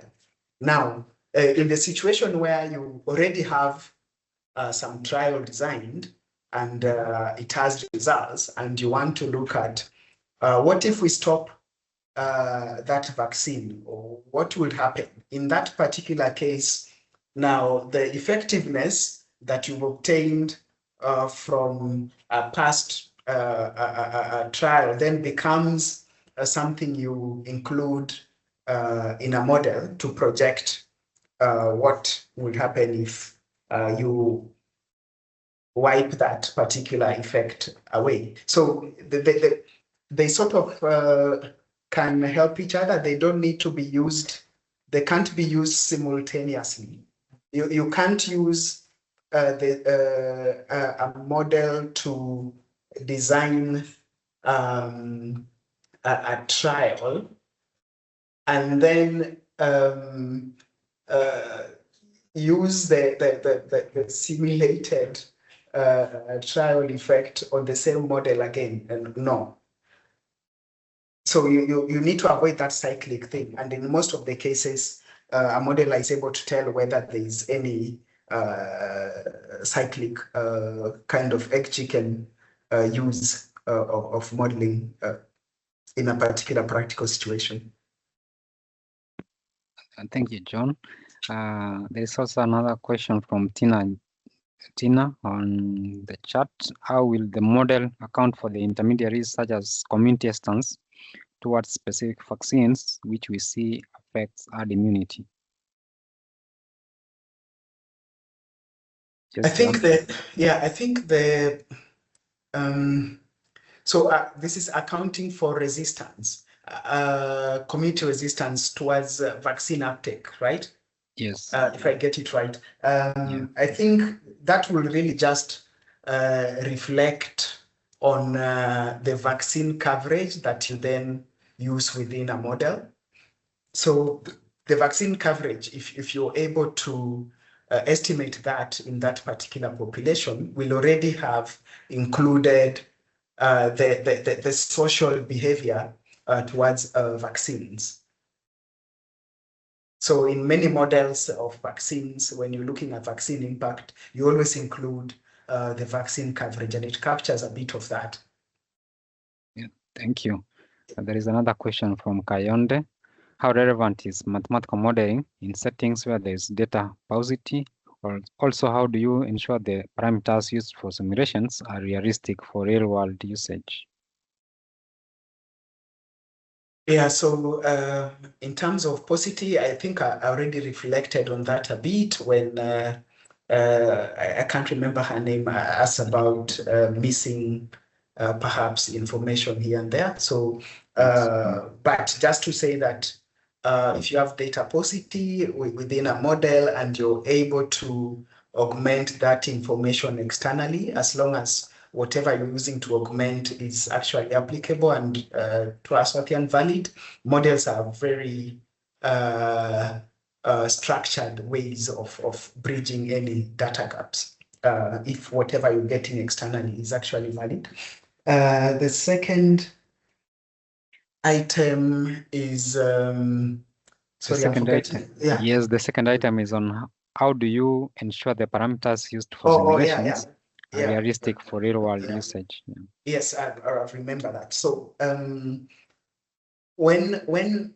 Now, in the situation where you already have some trial designed and it has results, and you want to look at what if we stop that vaccine, or what will happen in that particular case? Now, the effectiveness that you've obtained from a past trial then becomes something you include in a model to project what will happen if you wipe that particular effect away. So they sort of can help each other. They don't need to be used. They can't be used simultaneously. You can't use a model to design a trial and then use the simulated trial effect on the same model again. And no. So you need to avoid that cyclic thing. And in most of the cases, a model is able to tell whether there is any cyclic kind of chicken use of modeling in a particular practical situation. Thank you, John. There is also another question from Tina on the chat. How will the model account for the intermediaries such as community stance towards specific vaccines, which we see affects herd immunity? I think so this is accounting for resistance, community resistance towards vaccine uptake, right? Yes. If I get it right. I think that will really just reflect on the vaccine coverage that you then use within a model. So the vaccine coverage, if you're able to estimate that in that particular population, will already have included the social behavior towards vaccines. So in many models of vaccines, when you're looking at vaccine impact, you always include the vaccine coverage, and it captures a bit of that. Yeah, thank you. There is another question from Kayonde. How relevant is mathematical modeling in settings where there is data paucity? Or also, how do you ensure the parameters used for simulations are realistic for real-world usage? Yeah, so in terms of paucity, I think I already reflected on that a bit when I can't remember her name, asked about missing perhaps information here and there. So, but just to say that if you have data paucity within a model and you're able to augment that information externally, as long as whatever you're using to augment is actually applicable and trustworthy and valid, models are very structured ways of bridging any data gaps if whatever you're getting externally is actually valid. The second item is sorry, I'm forgetting. Yeah. Yes, the second item is on how do you ensure the parameters used for Oh, simulations are yeah. realistic for real world Yeah. usage. Yeah. Yes, I remember that. So when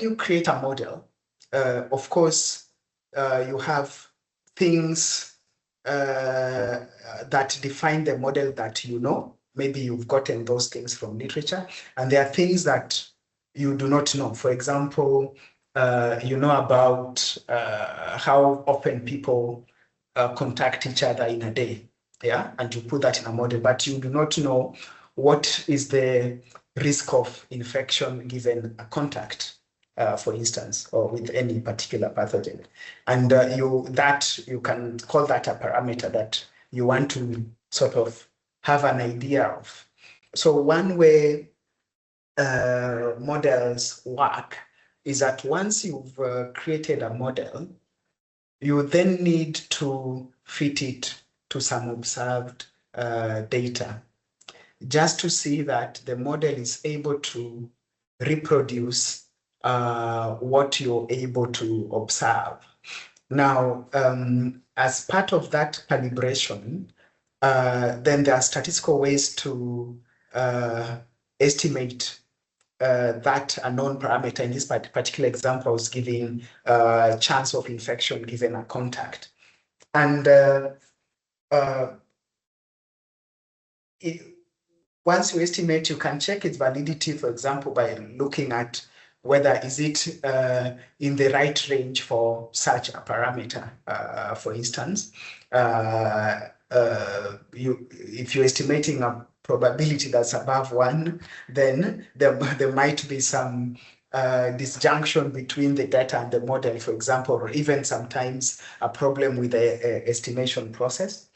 you create a model, of course, you have things that define the model that you know. Maybe you've gotten those things from literature, and there are things that you do not know. For example, you know about how often people contact each other in a day, yeah, and you put that in a model, but you do not know what is the risk of infection given a contact, for instance, or with any particular pathogen. And you can call that a parameter that you want to sort of have an idea of. So one way models work is that once you've created a model, you then need to fit it to some observed data, just to see that the model is able to reproduce what you're able to observe. Now, as part of that calibration, then there are statistical ways to estimate that a known parameter. In this particular example, I was giving chance of infection given a contact. And once you estimate, you can check its validity, for example, by looking at whether is it in the right range for such a parameter. For instance, if you're estimating a probability that's above 1, then there might be some disjunction between the data and the model, for example, or even sometimes a problem with the estimation process.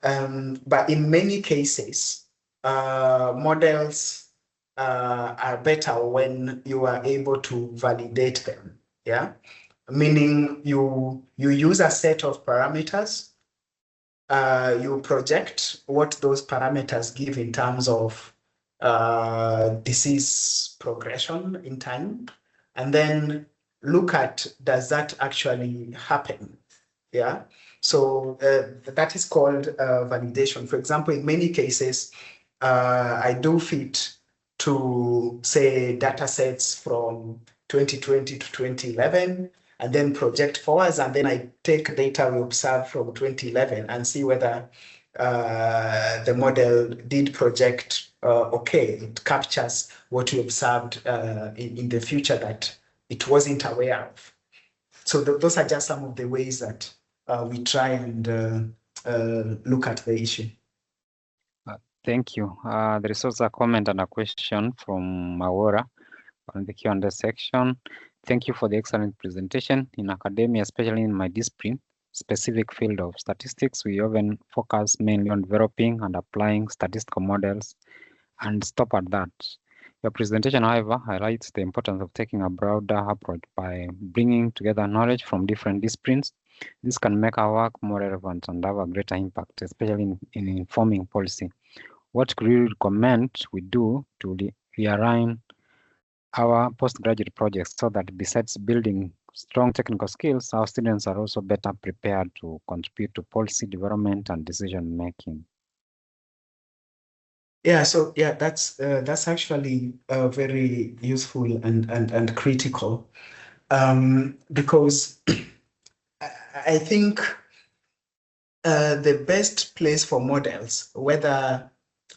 But in many cases, models are better when you are able to validate them. Yeah, meaning you use a set of parameters. You project what those parameters give in terms of disease progression in time, and then look at, does that actually happen? Yeah. So that is called validation. For example, in many cases, I do fit to say data sets from 2020 to 2011 and then project forwards, and then I take data we observed from 2011 and see whether the model did project okay, it captures what we observed in the future that it wasn't aware of. So those are just some of the ways that we try and look at the issue. Thank you. There is also a comment and a question from Maura on the Q&A section. Thank you for the excellent presentation. In academia, especially in my discipline, specific field of statistics, we often focus mainly on developing and applying statistical models and stop at that. Your presentation, however, highlights the importance of taking a broader approach by bringing together knowledge from different disciplines. This can make our work more relevant and have a greater impact, especially in informing policy. What could you recommend we do to realign our postgraduate projects so that besides building strong technical skills, our students are also better prepared to contribute to policy development and decision making? Yeah, so yeah, that's actually very useful and critical, because I think the best place for models, whether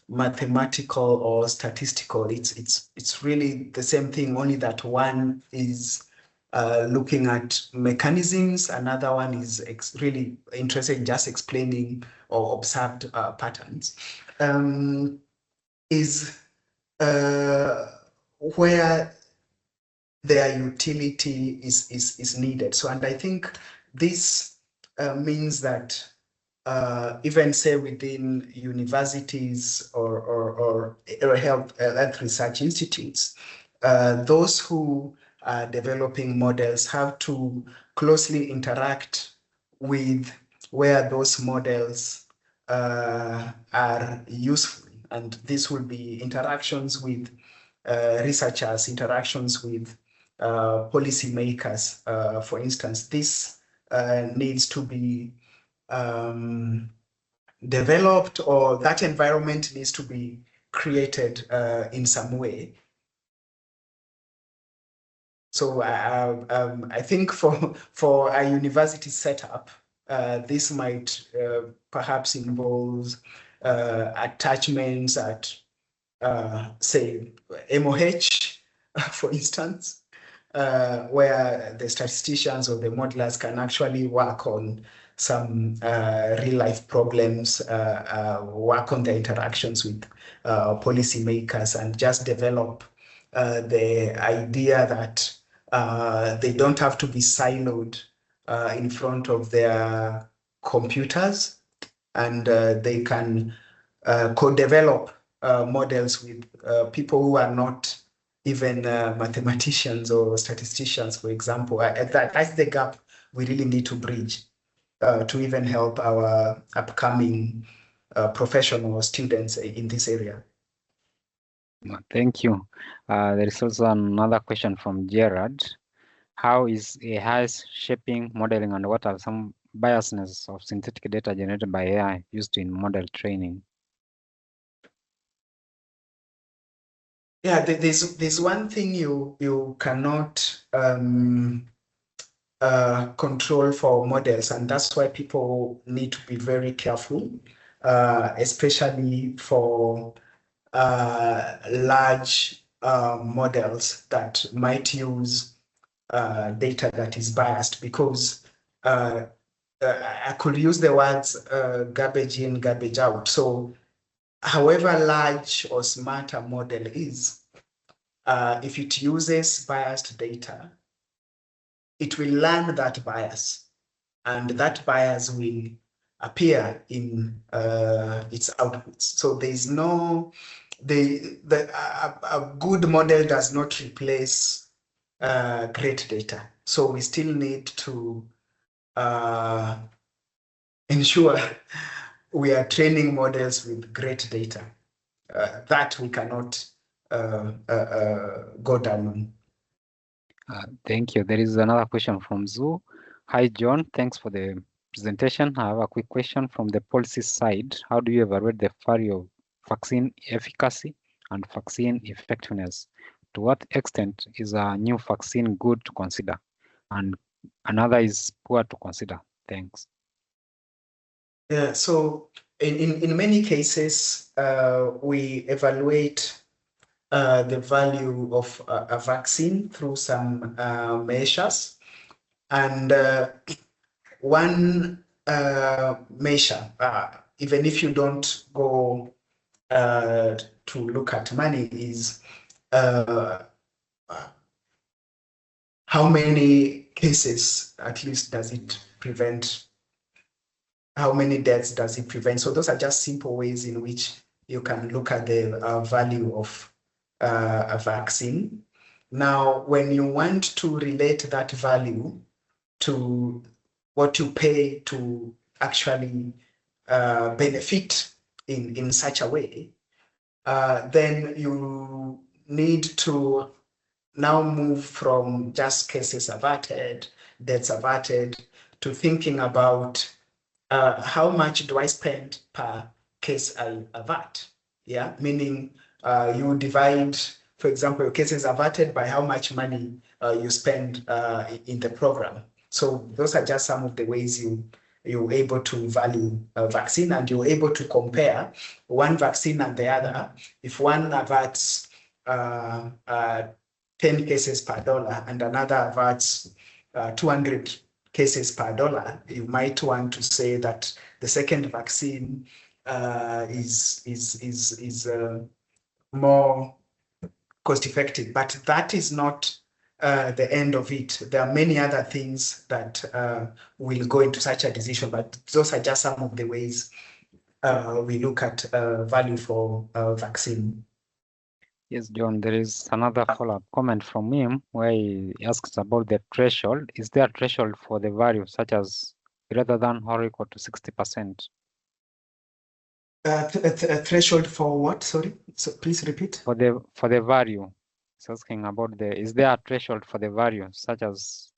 mathematical or statistical. It's really the same thing, only that one is looking at mechanisms, another one is really interested in just explaining or observed patterns. Is where their utility is needed. So, and I think this means that even say within universities or health research institutes, those who are developing models have to closely interact with where those models are useful. And this will be interactions with researchers, interactions with policymakers. For instance, this needs to be developed, or that environment needs to be created in some way. So I think for a university setup, this might perhaps involve attachments at, say, MOH, for instance, where the statisticians or the modelers can actually work on some real life problems, work on the interactions with policymakers, and just develop the idea that they don't have to be siloed in front of their computers, and they can co-develop models with people who are not even mathematicians or statisticians, for example. That's the gap we really need to bridge to even help our upcoming professional students in this area. Thank you. There is also another question from Gerard. How is AI shaping modeling, and what are some biasness of synthetic data generated by AI used in model training? Yeah, there's one thing you cannot control for models, and that's why people need to be very careful, especially for large models that might use data that is biased, because I could use the words garbage in, garbage out. So however large or smart a model is, if it uses biased data, it will learn that bias, and that bias will appear in its outputs. So there's no, a good model does not replace great data. So we still need to ensure we are training models with great data. That we cannot go down on. Thank you. There is another question from Zoo. Hi, John. Thanks for the presentation. I have a quick question from the policy side. How do you evaluate the value of vaccine efficacy and vaccine effectiveness? To what extent is a new vaccine good to consider, and another is poor to consider? Thanks. Yeah, so in many cases, we evaluate the value of a vaccine through some measures. And one measure, even if you don't go to look at money, is how many cases at least does it prevent? How many deaths does it prevent? So those are just simple ways in which you can look at the value of a vaccine. Now, when you want to relate that value to what you pay to actually benefit in such a way, then you need to now move from just cases averted, deaths averted, to thinking about how much do I spend per case I avert? Yeah, meaning you divide, for example, your cases averted by how much money you spend in the program. So those are just some of the ways you you're able to value a vaccine, and you're able to compare one vaccine and the other. If one averts 10 cases per dollar and another averts 200 cases per dollar, you might want to say that the second vaccine is more cost effective, but that is not the end of it. There are many other things that will go into such a decision, but those are just some of the ways we look at value for vaccine. Yes, John, there is another follow-up comment from him where he asks about the threshold. Is there a threshold for the value such as greater than or equal to 60%? A threshold for what? Sorry, so please repeat. For the value, he's asking about is there a threshold for the value such as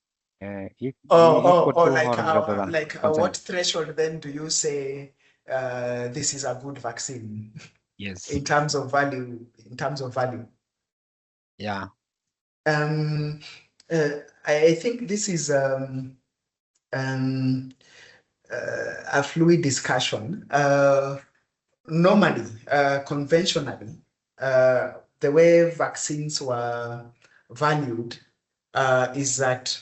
equal to like or greater than what threshold then do you say this is a good vaccine? Yes. In terms of value. Yeah. I think this is a fluid discussion. Normally, conventionally, the way vaccines were valued is that,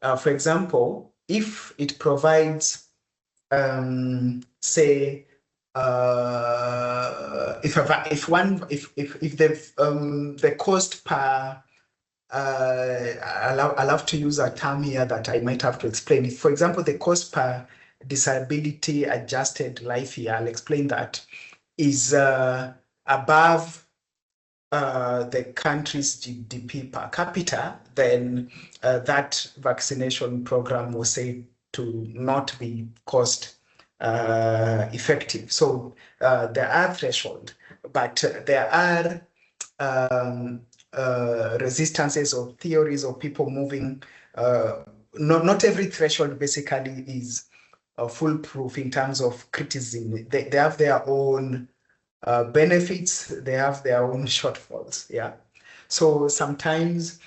for example, if it provides, say, if the cost per I'll have to use a term here that I might have to explain. If, for example, the cost per disability adjusted life year, I'll explain that, is above the country's GDP per capita, then that vaccination program was said to not be cost effective. So there are thresholds, but there are resistances or theories of people moving. Not every threshold basically is foolproof in terms of criticism. They have their own benefits, they have their own shortfalls. Yeah. So sometimes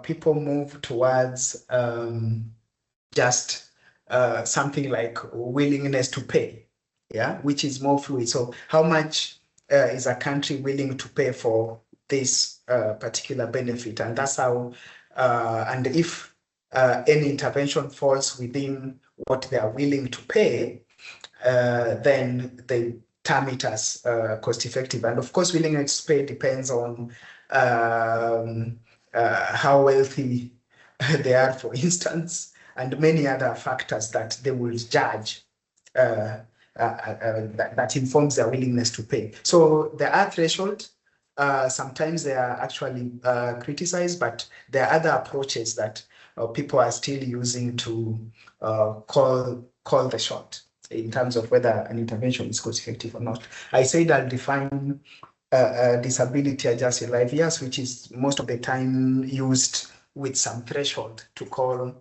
people move towards just something like willingness to pay, yeah, which is more fluid. So how much is a country willing to pay for this particular benefit? And that's how, and if any intervention falls within what they are willing to pay, then they term it as cost effective. And of course, willingness to pay depends on how wealthy they are, for instance, and many other factors that they will judge that informs their willingness to pay. So there are thresholds. Sometimes they are actually criticized, but there are other approaches that people are still using to call the shot in terms of whether an intervention is cost effective or not. I said I'll define disability adjusted life years, which is most of the time used with some threshold to call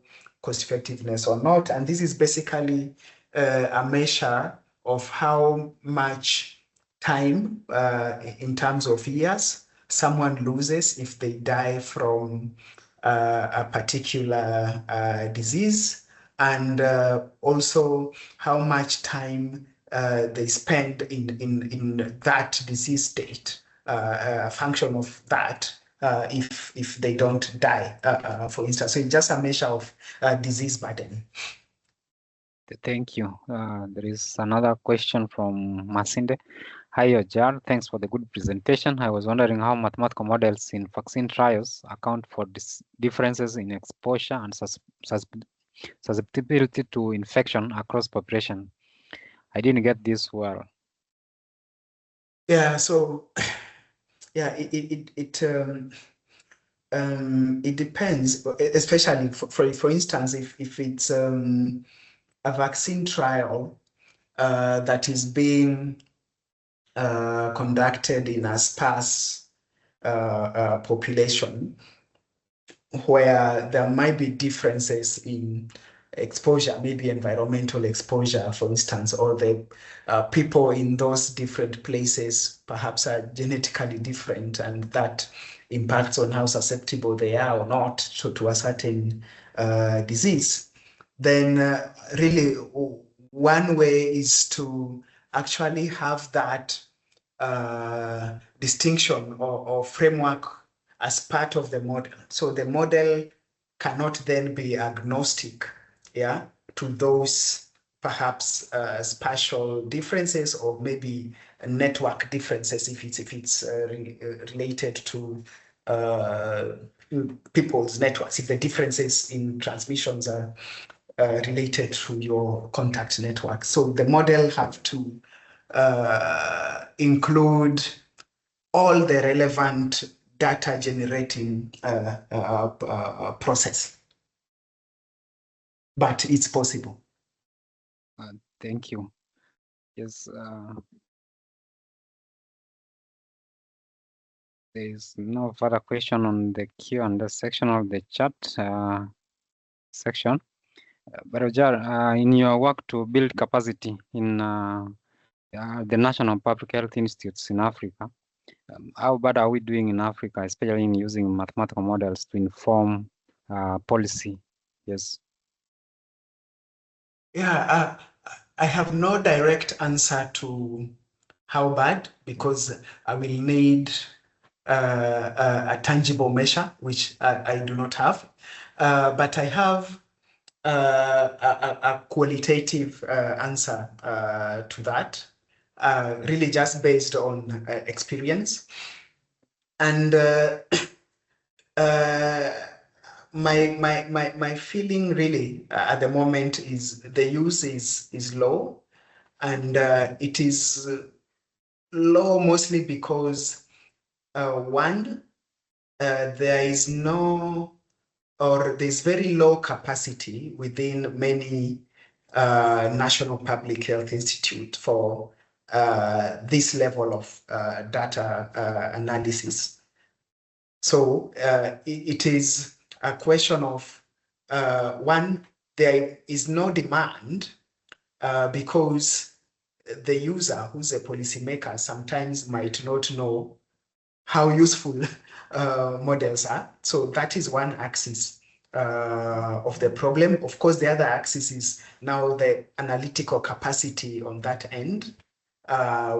cost effectiveness or not. And this is basically a measure of how much time in terms of years someone loses if they die from a particular disease, and also how much time they spend in that disease state, a function of that, if they don't die, for instance. So it's just a measure of disease burden. Thank you. There is another question from Masinde. Hi, Ojar. Thanks for the good presentation. I was wondering how mathematical models in vaccine trials account for differences in exposure and susceptibility to infection across population. I didn't get this well. Yeah, so yeah, it depends, especially for instance, if it's a vaccine trial that is being conducted in a sparse population, where there might be differences in exposure, maybe environmental exposure, for instance, or the people in those different places perhaps are genetically different, and that impacts on how susceptible they are or not to a certain disease. then really one way is to actually have that distinction or framework as part of the model. So the model cannot then be agnostic, yeah, to those perhaps spatial differences or maybe network differences if it's related to people's networks, if the differences in transmissions are related to your contact network. So the model have to include all the relevant data generating process. But it's possible. Thank you. Yes, there is no further question on the Q&A section of the chat section. But Ojar, in your work to build capacity in the National Public Health Institutes in Africa, how bad are we doing in Africa, especially in using mathematical models to inform policy? Yes. Yeah, I have no direct answer to how bad, because I will need a tangible measure, which I do not have. But I have a qualitative answer to that, really just based on experience. And my feeling really at the moment is the use is low, and it is low mostly because one, there is no, or there's very low capacity within many national public health institute for this level of data analysis. So it is a question of one, there is no demand because the user, who's a policymaker, sometimes might not know how useful models are. So that is one axis of the problem. Of course, the other axis is now the analytical capacity on that end.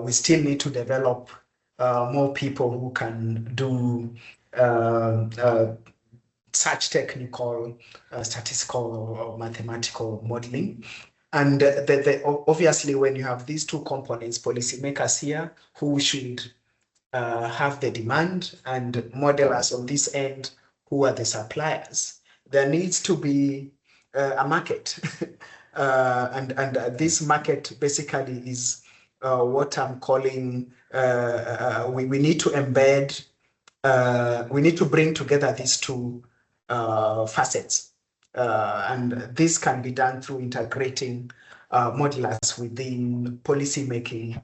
We still need to develop more people who can do such technical, statistical or mathematical modeling. And obviously, when you have these two components, policymakers here who should have the demand and modelers on this end who are the suppliers, there needs to be a market. And this market basically is what I'm calling, we need to embed, we need to bring together these two facets. And this can be done through integrating modelers within policymaking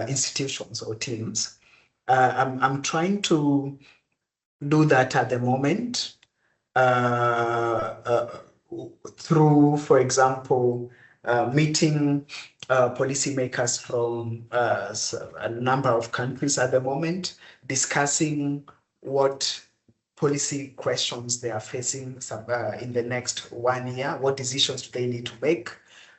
institutions or teams. I'm trying to do that at the moment through, for example, meeting policymakers from a number of countries at the moment, discussing what policy questions they are facing in the next 1 year, what decisions do they need to make,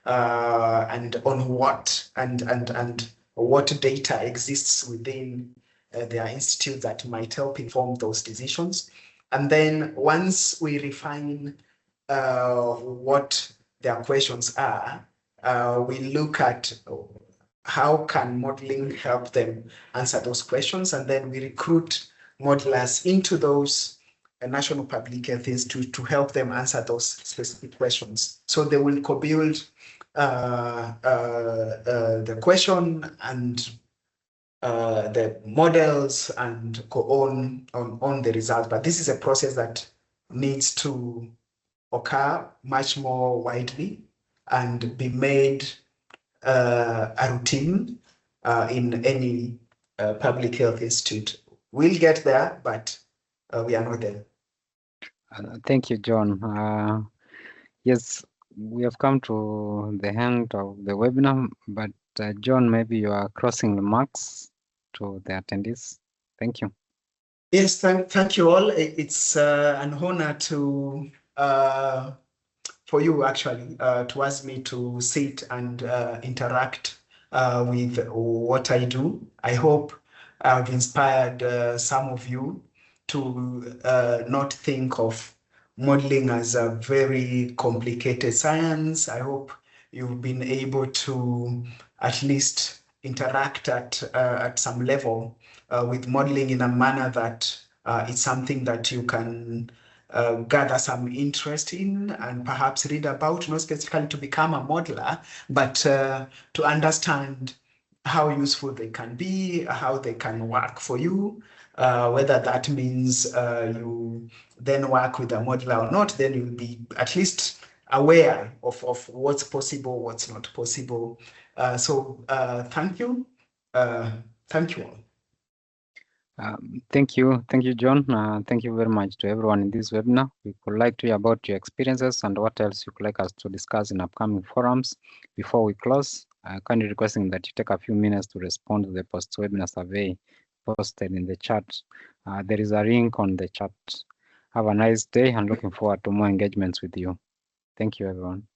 and on what, and what data exists within their institute that might help inform those decisions. And then once we refine what their questions are, we look at how can modeling help them answer those questions, and then we recruit modelers into those national public health institutes to help them answer those specific questions. So they will co-build the question and the models and go on the results. But this is a process that needs to occur much more widely and be made a routine in any public health institute. We'll get there, but we are not there. Thank you, John. Yes, we have come to the end of the webinar, but John, maybe you are crossing the marks to the attendees. Thank you. Yes, thank you all. It's an honor to for you actually to ask me to sit and interact with what I do. I hope I've inspired some of you to not think of modeling as a very complicated science. I hope you've been able to at least interact at some level with modeling in a manner that it's something that you can gather some interest in and perhaps read about, not specifically to become a modeler, but to understand how useful they can be, how they can work for you, whether that means you then work with a modeler or not, then you'll be at least aware of what's possible, what's not possible. So thank you. Thank you all. Thank you, John. Thank you very much to everyone in this webinar. We would like to hear about your experiences and what else you would like us to discuss in upcoming forums. Before we close, kindly requesting that you take a few minutes to respond to the post-webinar survey posted in the chat. There is a link on the chat. Have a nice day and looking forward to more engagements with you. Thank you, everyone.